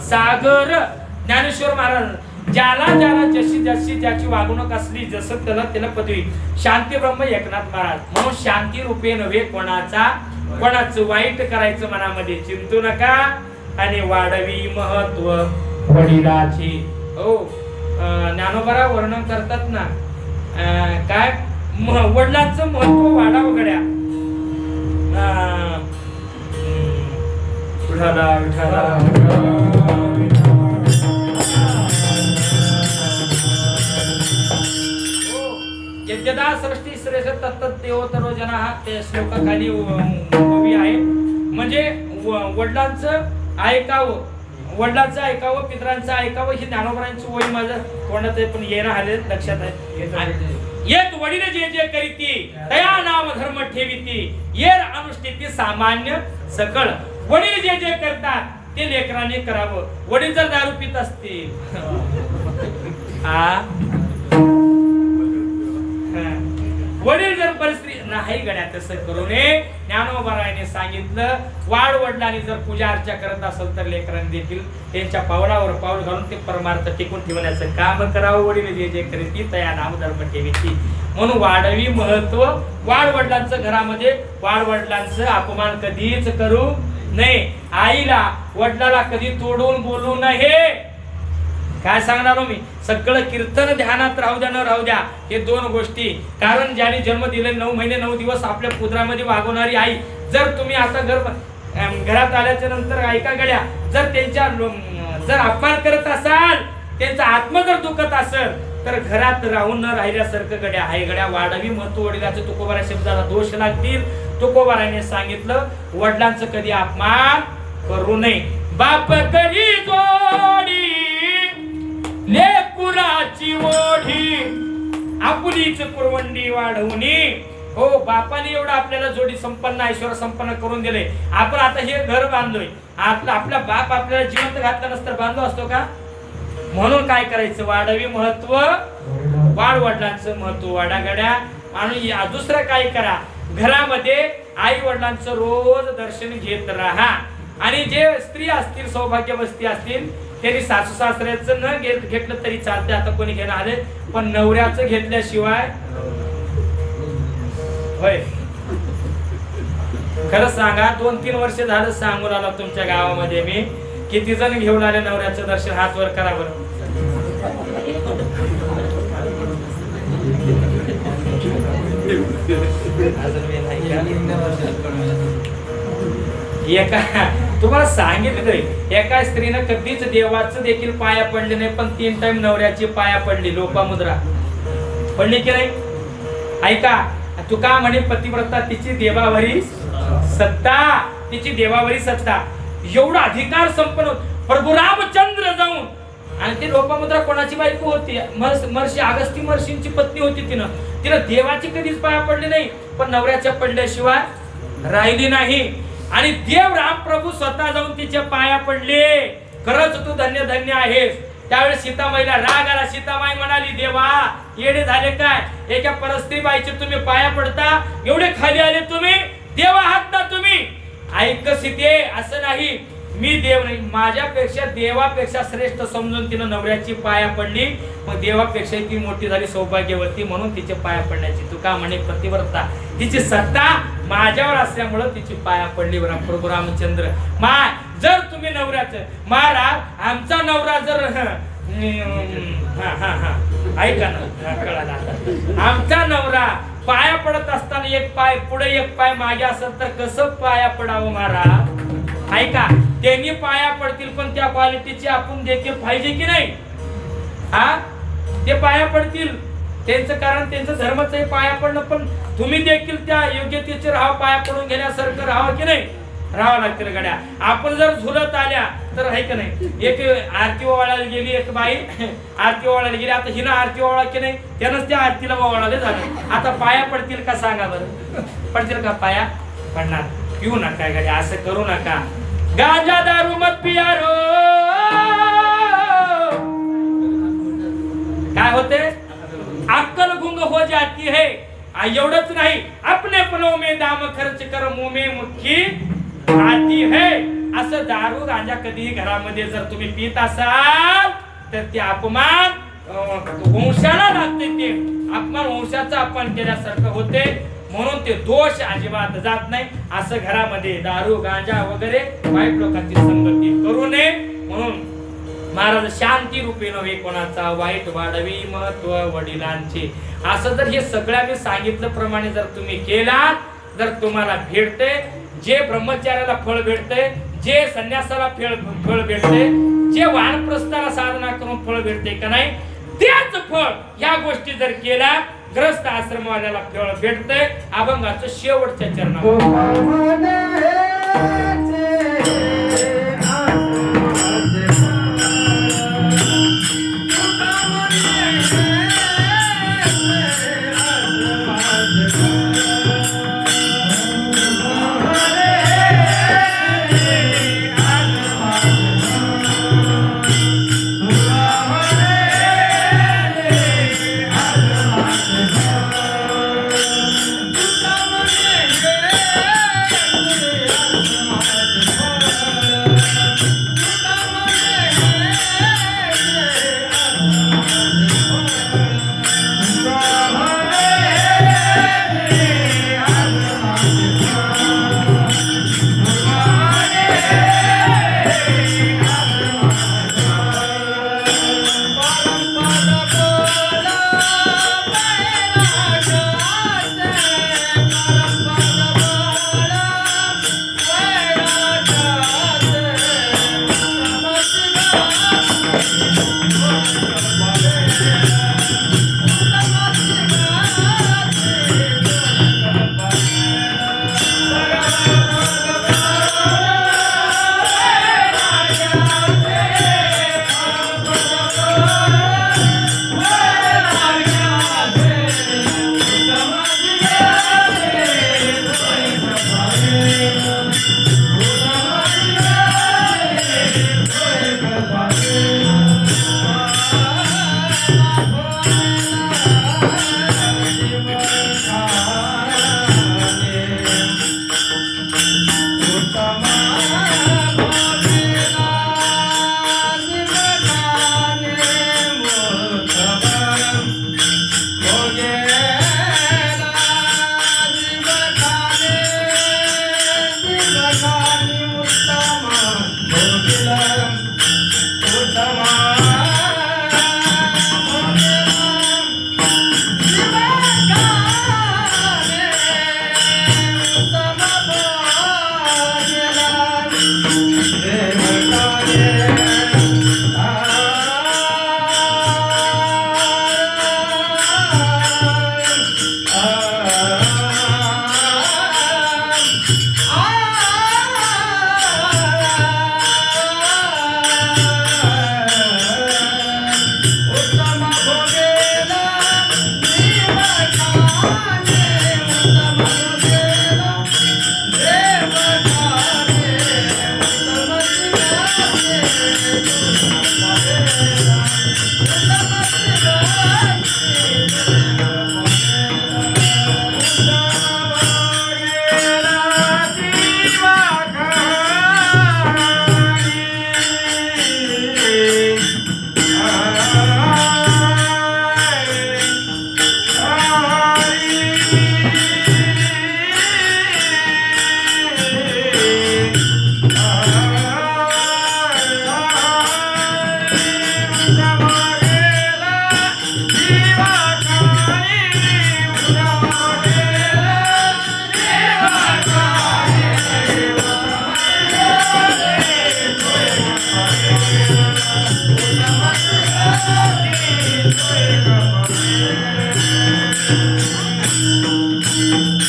S3: सागर ज्ञानेश्वर महाराज. ज्याला जशी ज्याची वागणूक असली जसं त्याला पदवी. शांती ब्रह्म एकनाथ महाराज. म्हणून शांती रूपे नव्हे कोणाचं वाईट करायचं मनामध्ये चिंतू नका. आणि वाढवी महत्व वडिलाची. हो, ज्ञानोबा वर्णन करतात ना, काय वडिलांचं महत्व वाढावं गड्या. यद्यदा सृष्टी श्रेष्ठ तत्तदेवतरो जना हा ते श्लोकाखाली उभी आहे. म्हणजे वडिलांचं ऐकावं, पितरांचं ऐकावं. ही ज्ञानोबरांची वही माझं कोणाचं पण येणं आले लक्षात आहे. येत वडील जे करीती तया नाम धर्म ठेवीती, येर अनुष्ठिती सामान्य सकळ. वडील जे करतात ते लेकराने करावं. वडील जर दारू पित असतील वडील जर परिस्थिती नाही गड्या तसं करू नये. ज्ञानोबरायाने सांगितलं, वाढ वडिलांनी जर पूजा अर्चा करत असेल तर लेकरांनी देखील त्यांच्या पावलावर पाऊल घालून ते परमार्थ टिकून ठेवण्याचं काम करावं. वडील जे करीती तया नाम धर्म ठेवीती. म्हणून वाढवी महत्व. वाढ वडिलांचं घरामध्ये वाढ वडिलांचं अपमान कधीच करू नये. आईला वडिलाला कधी तोडून बोलू नये. काय सांगणार हो मी, सगळं कीर्तन ध्यानात राहू द्या न राहू द्या, हे दोन गोष्टी. कारण ज्याने जन्म दिले 9 महिने 9 दिवस आपल्या पुत्रामध्ये वागवणारी आई, जर तुम्ही आता घरात आल्याच्या नंतर ऐका गड्या, जर त्यांच्या जर अपमान करत असाल, त्यांचा आत्मा जर दुखत असेल, तर घरात राहून न राहिल्यासारखं गड्या आहे. गड्या वाढवी महत्व वडिलाचं तुकोबारा शब्दाला दोष लागतील. तुकोबाराने सांगितलं, वडिलांचं कधी अपमान करू नये. बाप करी जोडी लेकुराची ओढी, आपुलीच कुरवंडी वाढवणी. हो, बापाने एवढं आपल्याला जोडी संपन्न ऐश्वर संपन्न करून दिले. आपण आता हे घर बांधलोय, आपला बाप आपल्याला जिवंत घातला नसतं बांधलो असतो का? म्हणून काय करायचं, वाढवी महत्व, वाढ वडिलांचं महत्व वाढा गड्या. आणि दुसरं काय करा, घरामध्ये आई वडिलांचं रोज दर्शन घेत राहा. आणि जे स्त्री असतील, सौभाग्यवती असतील, त्यांनी सासू सासऱ्याचं न घेतलं तरी चालते. आता कोणी घेणं आले, पण नवऱ्याचं घेतल्याशिवाय होय. खरं सांगा, 2-3 वर्ष झालं सांगून आला तुमच्या गावामध्ये मी, किती जण घेऊन आले नवऱ्याचं दर्शन? हात वर करा बरं. एका तुम्हाला सांगितलंय, एका स्त्रीनं कधीच देवाचं देखील पाया पडले नाही, पण 3 टाइम नवऱ्याची पाया पडली. लोपामुद्रा पडली की नाही? ऐका, तुका म्हणे पतिव्रता तिची देवावरी सत्ता, तिची देवावरी सत्ता. एवढा अधिकार संपन्न प्रभू रामचंद्र जाऊन, आणि ती लोपामुद्रा कोणाची बायको होती? महर्षी अगस्ती महर्षींची पत्नी होती. तिनं देवाची कधीच पाया पडली नाही, पण नवऱ्याच्या पडल्याशिवाय राहिली नाही. आणि देव राम प्रभू स्वतः जाऊन तिच्या पाया पडले. खरंच तू धन्य धन्य आहेस. त्यावेळेस सीतामाईला राग आला. सीतामाई म्हणाली, देवा येडे झाले काय, एका परस्त्री बाईचे तुम्ही पाया पडता, एवढे खाली आले तुम्ही, देव आहात ना तुम्ही? ऐक सीते, असं नाही, मी देव नाही, माझ्यापेक्षा देवापेक्षा श्रेष्ठ समजून तिनं नवऱ्याची पाया पडली. मग देवापेक्षा ती मोठी झाली, सौभाग्यवती, म्हणून तिचे पाया पडण्याची. तू का म्हणे पतिव्रता, तिची सत्ता माझ्यावर असल्यामुळं तिची पाया पडली. प्रभू रामचंद्र, जर तुम्ही नवऱ्याचं, महाराज आमचा नवरा जर ऐका ना, कळाला, आमचा नवरा पाया पडत असताना एक पाय पुढे एक पाय मागे असेल तर कसं पाया पडावं महाराज? ऐका, त्यांनी पाया पडतील, पण त्या क्वालिटीची आपण देखील पाहिजे की नाही? हा, ते पाया पडतील, त्यांचं कारण त्यांचं धर्माचं पाया पडणं, पण तुम्ही देखील त्या योग्यतेचे राहा, पाया पडून घेण्यासारखं राहावं की नाही? राहावं लागतील गड्या. आपण जर झुलत आल्या तर आहे की नाही? एक आरती ओवाळायला गेली एक बाई, आरती ओवाळायला गेली, आता हिनं आरती ओवाळा की नाही, त्यानंच त्या आरतीला ओवाळायला झालं. आता पाया पडतील का सांगा बरं? पडतील का? पाया पडणार. पिऊ नका गड्या, असं करू नका. गांजा दारू मत पिया रो. काय होते? अक्कल गुंग हो जाती है. एवढंच नाही, अपने पलों में दाम खर्च कर मुंह में मुट्ठी आती है. असं दारू गांजा कधीही घरामध्ये जर तुम्ही पित असाल तर ते अपमान वंशाला लागते. ते अपमान वंशाचा अपमान केल्यासारखं होते. म्हणून ते दोष अजिबात जात नाही. असं घरामध्ये दारू गांजा वगैरे वाईट लोकांची संगती करू नये. म्हणून महाराज शांती रूपी नव्हे कोणाचा, वाईट वाढवी महत्व वडिलांचे. असं जर हे सगळं मी सांगितलं प्रमाणे जर तुम्ही केलात, जर तुम्हाला भेटते, जे ब्रह्मचार्याला फळ भेटते, जे संन्यासाला फळ भेटते, जे वानप्रस्थाला साधना करून फळ भेटते का नाही, त्याच फळ या गोष्टी जर केल्या, ग्रस्त आश्रमवाल्याला फळ भेटते. अभंगाचं शेवटच्या चरणात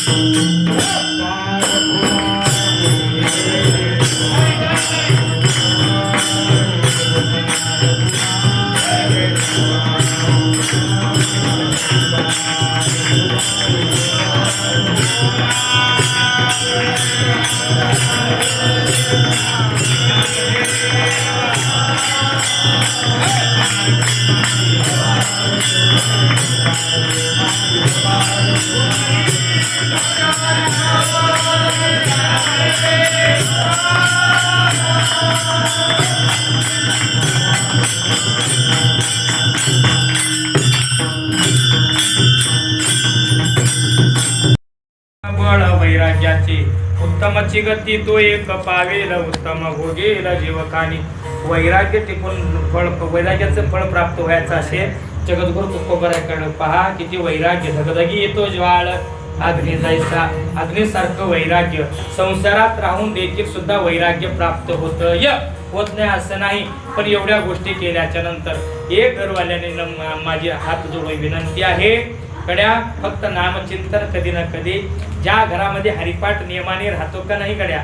S3: बळ वैराग्याची उत्तमची गती तो एक पावेल उत्तम भोगेल जीवकानी. वैराग्य टिकून फळ वैराग्याचं फळ प्राप्त व्हायचं असेल जगद्गुरु तुकोबराकडे पहा किती वैराग्य. धगधगी येतो ज्वाळ अग्नी जायचा. अग्नीसारखं वैराग्य. संसारात राहून देखील सुद्धा वैराग्य प्राप्त होत नाही असं नाही. पण एवढ्या गोष्टी केल्याच्या नंतर एक घरवाल्याने माझी हात जोडून विनंती आहे कड्या फक्त नामचिंतन कधी ना कधी. ज्या घरामध्ये हरिपाठ नियमाने राहतो का नाही कड्या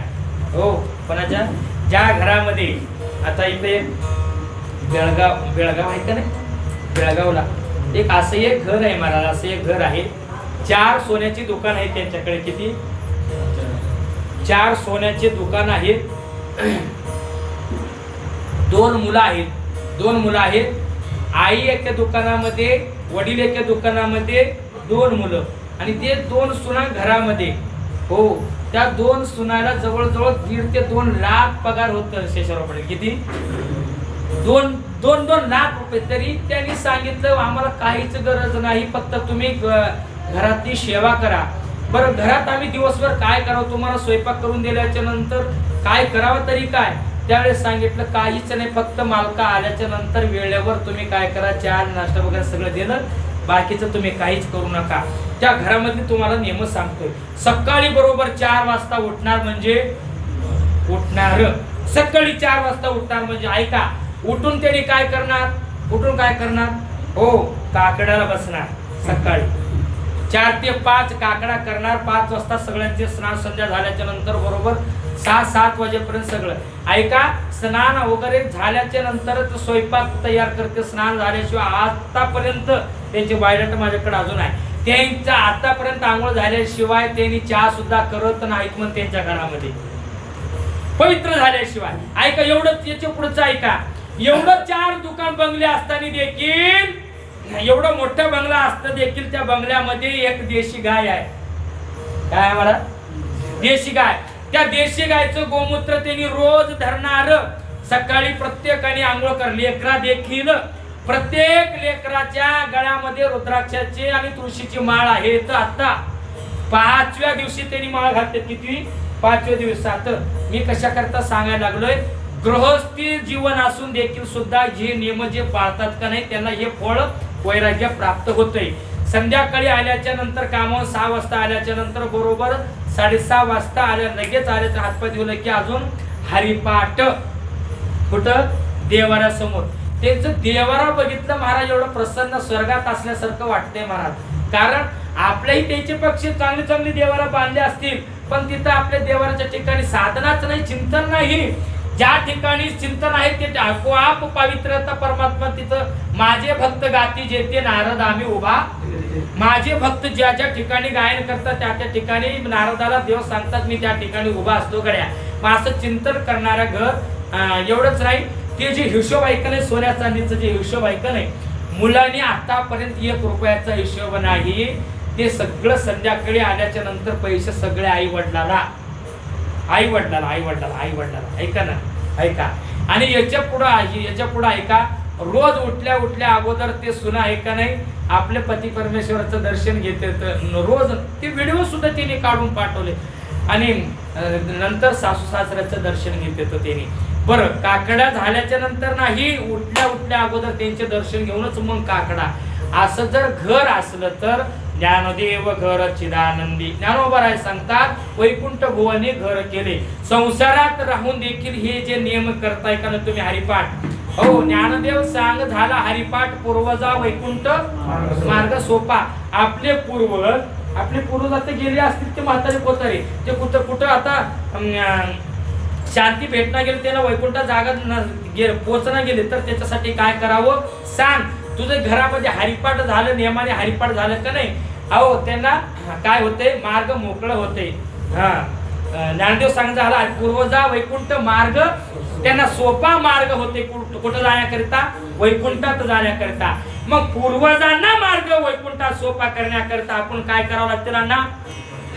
S3: हो कोणाच्या ज्या घरामध्ये आता इथे बेळगाव आहे का नाही बेळगावला एक असं एक घर आहे महाराज. असं एक घर आहे 4 सोन्याची दुकान आहे त्यांच्याकडे. किती 4 सोन्याचे दुकान आहेत. 2 मुलं आहेत. आई एका दुकानामध्ये वडील एका दुकानामध्ये 2 मुलं आणि ते 2 सुना घरामध्ये. हो त्या 2 सुनाला जवळजवळ 1.5 ते 2 लाख पगार होत शेषराव पडेल. किती 2 लाख रुपये. तरी त्यांनी सांगितलं आम्हाला काहीच गरज नाही फक्त तुम्ही घरातली सेवा करा. बरं घरात आम्ही दिवसभर काय करावं तुम्हाला स्वयंपाक करून दिल्याच्या नंतर काय करावं तरी काय. त्यावेळेस सांगितलं काहीच नाही फक्त मालका आल्याच्या नंतर वेळेवर तुम्ही काय करा चहा नाश्ता वगैरे सगळं दिलं बाकीचं तुम्ही काहीच करू नका. त्या घरामध्ये तुम्हाला नियम सांगतोय सकाळी बरोबर 4 वाजता उठणार म्हणजे उठणार. सकाळी 4 वाजता उठणार म्हणजे ऐका उठून त्यांनी काय करणार हो काकड्याला बसणार. सकाळी 4 ते 5 काकडा करणार. 5 वाजता सगळ्यांचे स्नान संध्या झाल्याच्या नंतर बरोबर 6-7 वाजेपर्यंत सगळं ऐका. स्नान वगैरे झाल्याच्या नंतरच स्वयंपाक तयार करते. स्नान झाल्याशिवाय आतापर्यंत त्यांची बायोडेटा माझ्याकडे अजून आहे. त्यांच्या आतापर्यंत आंघोळ झाल्याशिवाय त्यांनी चहा सुद्धा करत नाहीत म्हणून त्यांच्या घरामध्ये पवित्र झाल्याशिवाय. ऐका एवढंच याच्या पुढचं ऐका. एवढं 4 दुकान बंगले असताना देखील एवढं मोठा बंगला असतं देखील त्या बंगल्यामध्ये एक देशी गाय आहे. काय मला देशी गाय. त्या देशी गायचं गोमूत्र त्यांनी रोज धरणार. सकाळी प्रत्येकाने आंघोळ कर. लेकरा देखील प्रत्येक लेकराच्या गळ्यामध्ये रुद्राक्षाची आणि तुळशीची माळ आहे. तर आता 5व्या दिवशी त्यांनी माळ घालते. किती 5व्या दिवसात. मी कशा करता सांगायला लागलोय गृहस्थी जीवन असून देखील सुद्धा जे नियम जे पाळतात का नाही त्यांना हे फळ वैराग्य प्राप्त होतंय. संध्याकाळी आल्याच्या नंतर कामावर 6 वाजता आल्याच्या नंतर बरोबर 6:30 वाजता आल्या लगेच आल्याचं हातपाय धुवलं की अजून हरिपाठ कुठं देवाऱ्यासमोर. त्यांचं देवारा बघितलं महाराज एवढं प्रसन्न स्वर्गात असल्यासारखं वाटतंय महाराज. कारण आपल्याही त्याचे पक्षी चांगले चांगले देवारा बांधले असतील पण तिथं आपल्या देवाराच्या ठिकाणी साधनाच नाही चिंतन नाही. ज्या ठिकाणी चिंतन आहे ते आपोआप पवित्रता परमात्मा तिथं. माझे भक्त गाती जेथे नारद आम्ही उभा. माझे भक्त ज्या ज्या ठिकाणी गायन करतात त्या त्या ठिकाणी नारदाला देव सांगतात मी त्या ठिकाणी उभा असतो गड्या. मग असं चिंतन करणारा घर एवढंच नाही ते जे हिशोब ऐकन आहे सोन्या चांदीचं जे हिशोब ऐकन आहे मुलांनी आतापर्यंत 1 रुपयाचा हिशोब नाही. ते सगळं संध्याकाळी आल्याच्या नंतर पैसे सगळे आई वडिलाला ऐका ना ऐका. आणि याच्या पुढं ऐका रोज उठल्या अगोदर ते सुना ऐका नाही आपले पती परमेश्वराचं दर्शन घेते. रोज ते व्हिडिओ सुद्धा त्यांनी काढून पाठवले आणि नंतर सासू सासऱ्याचं दर्शन घेते तो त्यांनी. बरं काकडा झाल्याच्या नंतर नाही उठल्या अगोदर त्यांचे दर्शन घेऊनच मग काकडा. असं जर घर असलं तर ज्ञानदेव घर चिदानंदी ज्ञानोबराय सांगतात वैकुंठ भुवनी घर केले. संसारात राहून देखील हे जे नियम करताय का तुम्ही हरिपाठ. हो ज्ञानदेव सांग झाला हरिपाठ पूर्वजा वैकुंठ मार्ग सोपा. आपले पूर्वज आपले पूर्वज आता गेले असतील ते म्हातारे कोतारे ते कुठं कुठं आता शांती भेटना गेले त्याला वैकुंठात जागा पोहोचना गेले तर त्याच्यासाठी काय करावं सांग. तुझं घरामध्ये हरिपाठ झालं नियमाने हरिपाठ झालं का नाही अहो त्यांना काय होते मार्ग मोकळं होते. ज्ञानदेव सांग झाला पूर्वजा वैकुंठ मार्ग त्यांना सोपा मार्ग होते कुठं जाण्याकरिता वैकुंठात जाण्याकरिता. मग पूर्वजांना मार्ग वैकुंठात सोपा करण्याकरिता आपण काय करावं लागते ना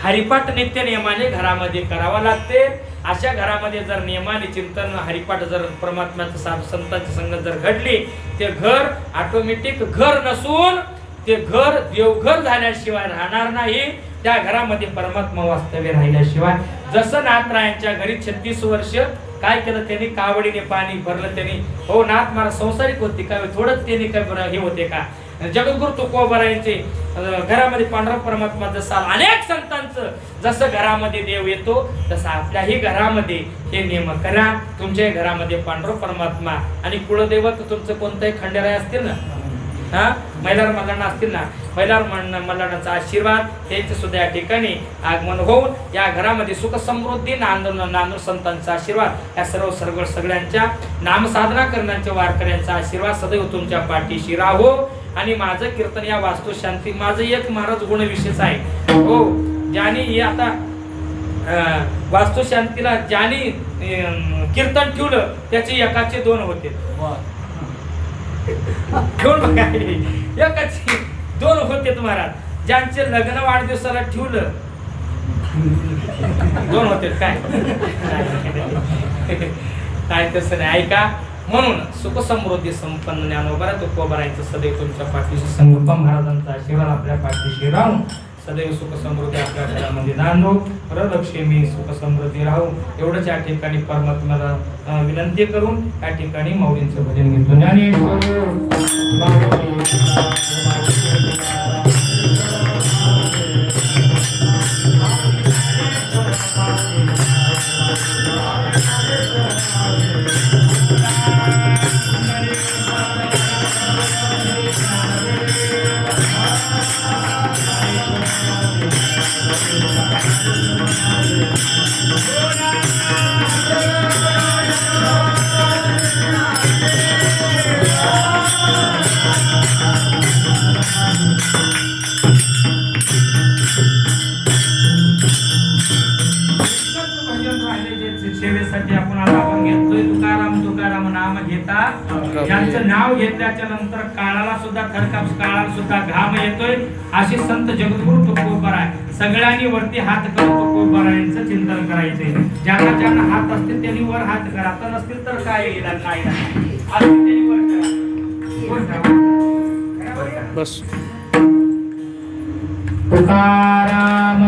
S3: हरिपाठ नित्य नियमाने घरामध्ये करावा लागते. अशा घरामध्ये जर नियमाने चिंतन हरिपाठ जर परमात्म्याचं संतांची संगत जर घडली ते घर ऑटोमॅटिक घर नसून ते घर देवघर झाल्याशिवाय राहणार नाही. त्या घरामध्ये परमात्मा वास्तव्य राहिल्याशिवाय जसं नाथरायांच्या घरी 36 वर्ष काय केलं त्यांनी कावडीने पाणी भरलं त्यांनी. हो नाथ मला संसारिक होती का थोडंच त्यांनी काय हे होते का जगद्गुरु तुकोबारायांचे घरामध्ये पांडुरंग परमात्मा जसा अनेक संतांचं जसं घरामध्ये देव येतो तसं आपल्याही घरामध्ये हे नियम करा. तुमच्या घरामध्ये पांडुरंग परमात्मा आणि कुळदैवत तुमचं कोणतंही खंडेराय असतील ना मैलार मल्लांना असतील ना मैलार मल्लांचा आशीर्वाद त्यांचे सुद्धा या ठिकाणी आगमन होऊन या घरामध्ये सुख समृद्धी नांदूर संतांचा आशीर्वाद या सर्व सगळ्यांच्या नामसाधना करण्याच्या वारकऱ्यांचा आशीर्वाद सदैव तुमच्या पाठीशी राहो. आणि माझं कीर्तन या वास्तू शांती माझं एक महाराज गुण विशेष आहे. हो ज्याने आता वास्तू शांतीला ज्याने कीर्तन ठेवलं त्याचे एकाचे 2 होते. घेऊन बघा एकाचे 2 होते महाराज. ज्यांचे लग्न वाढदिवसाला ठेवलं 2 होते काय काय तसं नाही ऐका. म्हणून सुख समृद्धी संपन्न ज्ञानोबा तुकोबारायांचं सदैव तुमच्या पाठीशी संगोपन महाराजांचा आशीर्वाद आपल्या पाठीशी राहून सदैव सुख समृद्धी आपल्या घरामध्ये नांदो. परलक्ष्मी सुख समृद्धी राहू एवढंच या ठिकाणी परमात्म्याला विनंती करून या ठिकाणी माऊलींचं भजन घेतो. सेवेसाठी आपण आपण घेतोय तुकाराम नाम घेता यांचं नाव घेतल्याच्या नंतर काळाला सुद्धा काळाला सुद्धा घाम येतोय. असे संत जगद्गुरु तुकोबाराय सगळ्यांनी वरती हात करून तुकोबारायांचं चिंतन करायचंय. ज्यांना ज्यांना हात असतील त्यांनी वर हात करा. आता नसतील तर काय येईल काय त्यांनी वर करा बस. तुकाराम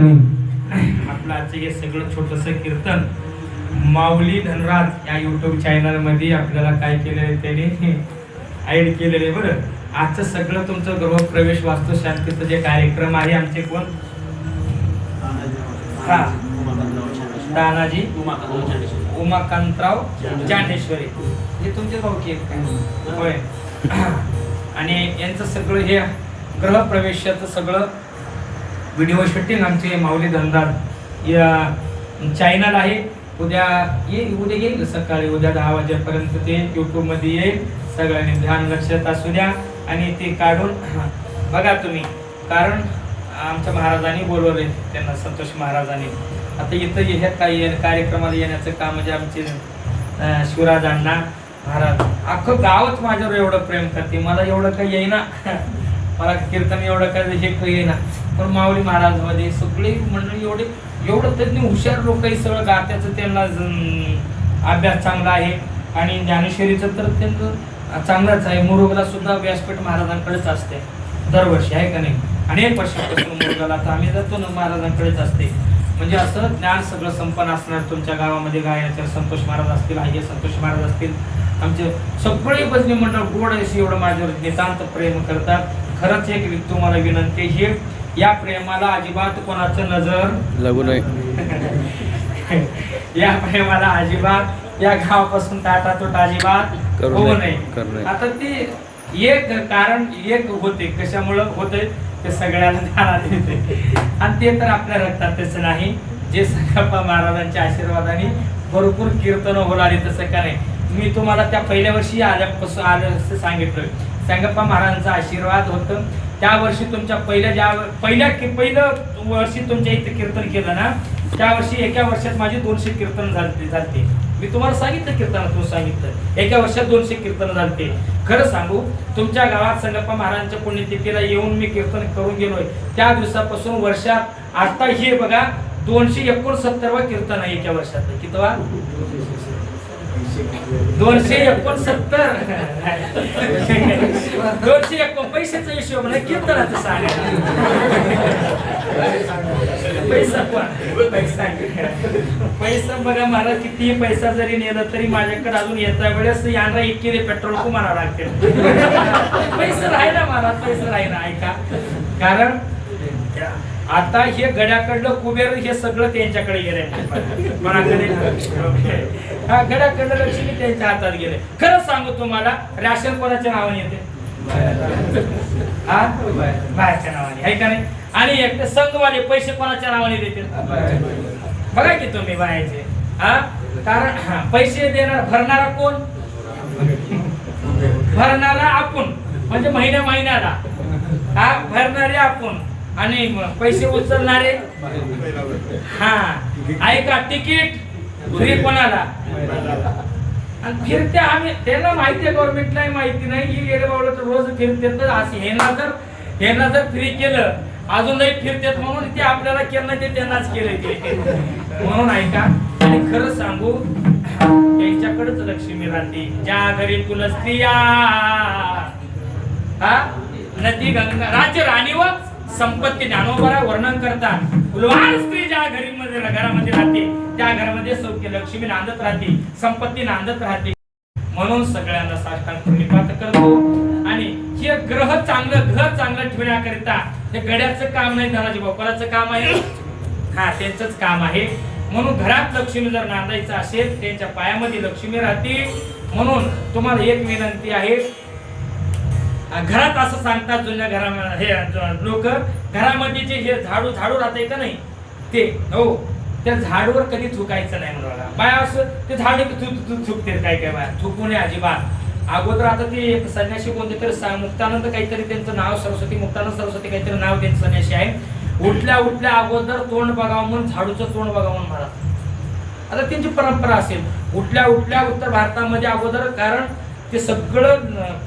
S3: आपलं आजचं हे सगळं छोटस कीर्तन माऊली धनराज या युट्यूब चॅनल मध्ये आपल्याला काय केलेलं त्याने ऍड केलेले बरं. आजचं सगळं तुमचं गृहप्रवेश वास्तुशांतीचं जे कार्यक्रम आहे आमचे कोण दानाजी उमाकांतराव जांडेश्वरी हे तुमचे भाऊकी आहेत काय होय. आणि यांचं सगळं हे गृहप्रवेशाचं सगळं व्हिडिओ शूटिंग आमचे माऊली धनराज या चॅनल आहे. उद्या येईल सकाळी उद्या 10 वाजेपर्यंत ते YouTube मध्ये येईल. सगळ्यांनी ध्यान लक्षात असू द्या आणि ते काढून बघा तुम्ही. कारण आमच्या महाराजांनी बोलवले त्यांना संतोष महाराजांनी. आता इथं ह्या काही कार्यक्रमाला येण्याचं काम म्हणजे आमचे शिवराज अण्णा महाराज अख्खं गावच माझ्यावर एवढं प्रेम करते. मला एवढं काही येईना, मला कीर्तन एवढं काही हे काही येईना, पण माऊली महाराज मध्ये सगळे मंडळी एवढं तज्ञ हुशार लोक सगळं गात्याचं त्यांना अभ्यास चांगला आहे. आणि ज्ञानेश्वरीचं तर त्यांचं चांगलंच आहे. मुरुगला सुद्धा व्यासपीठ महाराजांकडेच असते दरवर्षी, आहे का नाही. अनेक वर्षापासून मुरुगला तर आम्ही जातो ना, महाराजांकडेच असते. म्हणजे असं ज्ञान सगळं संपन्न असणार. तुमच्या गावामध्ये गायनाचे संतोष महाराज असतील, आई संतोष महाराज असतील, आमचे सगळे भजनी मंडळ गोड अशी एवढं माझ्यावर नितांत प्रेम करतात. खरंच एक तुम्हाला विनंती, हे या प्रेमाला अजिबात कोणाचं नजर
S4: लागू नये.
S3: या प्रेमाला अजिबात या गावापासून टाटातूट अजिबात होऊ नये. आता ते एक कारण एक होते, कशामुळं होते ते सगळ्याला ध्यानात येते, आणि ते तर आपल्या रक्तातच नाही. जे संगप्पा महाराजांच्या आशीर्वादाने भरपूर कीर्तन होणारी, तसं का नाही. मी तुम्हाला त्या पहिल्या वर्षी आल्यापासून आल्याचं सांगितलं, संगप्पा महाराजांचा आशीर्वाद होतं. त्या वर्षी तुमच्या पहिलं वर्षी तुमच्या इथे कीर्तन केलं ना, त्या वर्षी एका वर्षात माझी 200 कीर्तन झालते. मी तुम्हाला सांगितलं, कीर्तनातून सांगितलं, एका वर्षात 200 कीर्तन झालते. खरं सांगू, तुमच्या गावात संगप्पा महाराजांच्या पुण्यतिथीला येऊन मी कीर्तन करून गेलोय. त्या दिवसापासून वर्षात आता हे बघा 269 कीर्तन आहे एका वर्षात. कितवा? 269. 201 पैशाचा हिशोब नाही, कीर्तनाचं सांगा. पैसा बघा, मला किती पैसा जरी नेला तरी माझ्याकडे अजून येता वेळेस यांना 1 किलो पेट्रोल को म्हणा लागते. पैसा राहिला मला, पैसा राहिला. ऐका, कारण आता हे गड्याकडलं कुबेर हे सगळं त्यांच्याकडे गेले. गड्याकडलं लक्ष्मी त्यांच्या हातात गेले. खरं सांगू तुम्हाला, राशन कोणाच्या नावाने येते? बाहेरच्या नावाने, आहे का नाही. आणि एक संघवाले पैसे कोणाच्या नावाने देते? बघा की तुम्ही बाहेरचे. कारण पैसे देणार भरणारा कोण? भरणारा आपण, म्हणजे महिन्याला भरणारे आपण, आणि पैसे उचलणारे ऐका तिकीट फ्री कोणाला? आणि फिरते आम्ही, त्यांना माहिती आहे, गव्हर्नमेंटला माहिती नाही. ही गेले बावलं तर रोज फिरते. असे ह्यांना जर फ्री केलं अजूनही फिरतात, म्हणून ते आपल्याला केलं ते त्यांनाच केलं ते. म्हणून ऐका, आणि खरं सांगू, त्यांच्याकडेच लक्ष्मी राहते. ज्या घरी तुला स्त्रिया नदी गंगा राज्य राणी व संपत्ती ज्ञानोबा वर्णन करतात. फुलवान स्त्री ज्या घरामध्ये राहते त्या घरामध्ये सौख्य लक्ष्मी नांदत राहते, संपत्ती नांदत राहते. म्हणून सगळ्यांना साष्टांग प्रणिपात करतो. आणि हे ग्रह चांगलं, घर चांगलं ठेवण्याकरिता हे गड्याचं काम नाही, धनाजी बापाचं काम आहे. त्यांचंच काम आहे. म्हणून घरात लक्ष्मी जर नांदायचं असेल, त्यांच्या पायामध्ये लक्ष्मी राहते. म्हणून तुम्हाला एक विनंती आहे, घरात असं सांगतात जुन्या घरामध्ये हे लोक, घरामध्ये जे हे झाडू राहते का नाही ते, हो, त्या झाडूवर कधी थुकायचं नाही म्हणून. बाया असं ते झाडू थुकते, काय बाया थुकू नये अजिबात. अगोदर आता ते एक संन्यासी कोणते तरी मुक्तानंद काहीतरी त्यांचं नाव, सरस्वती मुक्तानंद सरस्वती काहीतरी नाव त्यांचं संन्यासी आहे. उठल्या अगोदर तोंड बघावं म्हणून झाडूचं तोंड बघावं म्हणून महाराज. आता त्यांची परंपरा असेल. उठल्या उत्तर भारतामध्ये अगोदर, कारण ते सगळं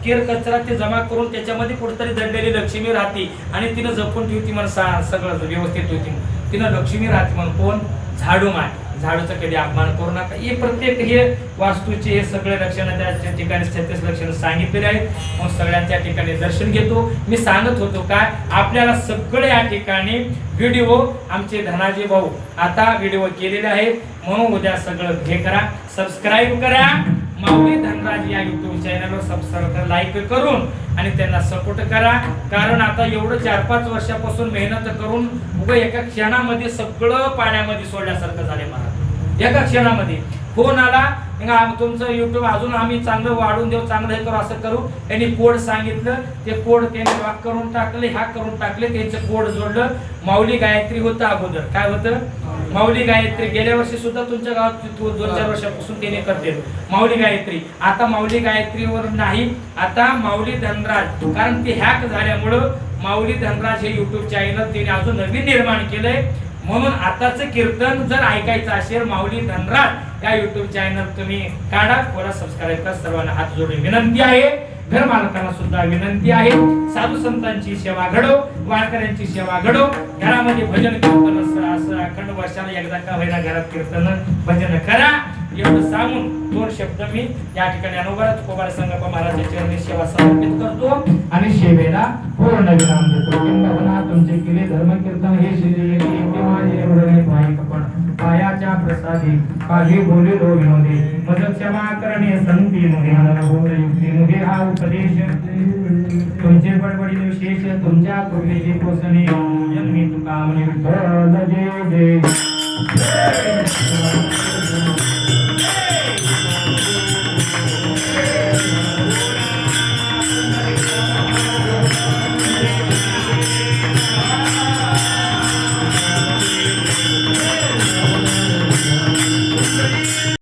S3: केर कचरा ते जमा करून त्याच्यामध्ये कुठेतरी दडलेली लक्ष्मी राहते आणि तिनं जपून ठेवती म्हणून सगळं व्यवस्थित होती. तिनं लक्ष्मी राहते म्हणून कोण? झाडू माय. झाडूचा कधी अपमान करू नका. हे प्रत्येक हे वास्तूचे हे सगळे लक्षणं त्या ठिकाणी 36 लक्षणं सांगितलेले आहेत. मग सगळ्यांच्या ठिकाणी दर्शन घेतो. मी सांगत होतो काय, आपल्याला सगळे या ठिकाणी व्हिडिओ आमचे धनाजी भाऊ आता व्हिडिओ केलेले आहेत. म्हणून उद्या सगळं हे करा, सबस्क्राईब करा. माऊली धनराज या युट्यूब चॅनलवर सबस्क्राईब, लाईक करून आणि त्यांना सपोर्ट करा. कारण आता एवढं 4-5 वर्षापासून मेहनत करून उगा एका क्षणामध्ये सगळं पाण्यामध्ये सोडल्यासारखं झाले मला. एका क्षणामध्ये फोन आला, तुमचं युट्यूब अजून आम्ही चांगलं वाढून देऊ, चांगलं हे करू, असं करू. त्यांनी कोड सांगितलं, ते कोड त्यांनी लॉक करून टाकले, हॅक करून टाकले. त्यांचं कोड जोडलं. माऊली गायत्री होतं अगोदर. काय होतं? माऊली गायत्री. गेल्या वर्षी सुद्धा तुमच्या गावात 2-4 वर्षापासून त्याने करते माऊली गायत्री. आता माऊली गायत्रीवर नाही, आता माऊली धनराज. कारण ते हॅक झाल्यामुळं माऊली धनराज हे युट्यूब चॅनल त्याने अजून नवीन निर्माण केलंय. म्हणून आताचं कीर्तन जर ऐकायचं असेल माऊली धनराज या युट्यूब चॅनल तुम्ही काढा, कोणा सबस्क्राईब करा. सर्वांना हात जोडून विनंती आहे, घर मालकांना सुद्धा विनंती आहे, साधू संतांची सेवा घडो, वारकऱ्यांची सेवा घडो. घरामध्ये भजन कीर्तन असं अखंड वर्षाला एकदा का होईना घरात कीर्तन भजन करा. एवढं सांगून दोन शब्द मी या ठिकाणी अनुवाद कोबार संगप्पा महाराजांच्या चरणी सेवा समर्पित करतो आणि सेवेला पूर्ण विराम देतो. किंबहुना तुमचे केले धर्म कीर्तन हे श्री माझे वरणे पायकपण पायाच्या प्रसादी काही बोलिलो विनोदी मद क्षमा करणे संती मुगे अनुभव युक्ती मुगे हा उपदेश तुमचे बडबडील विशेष तुमच्या कृपेची पोसणे जन्मी तुका म्हणे विठ्ठल जय जय.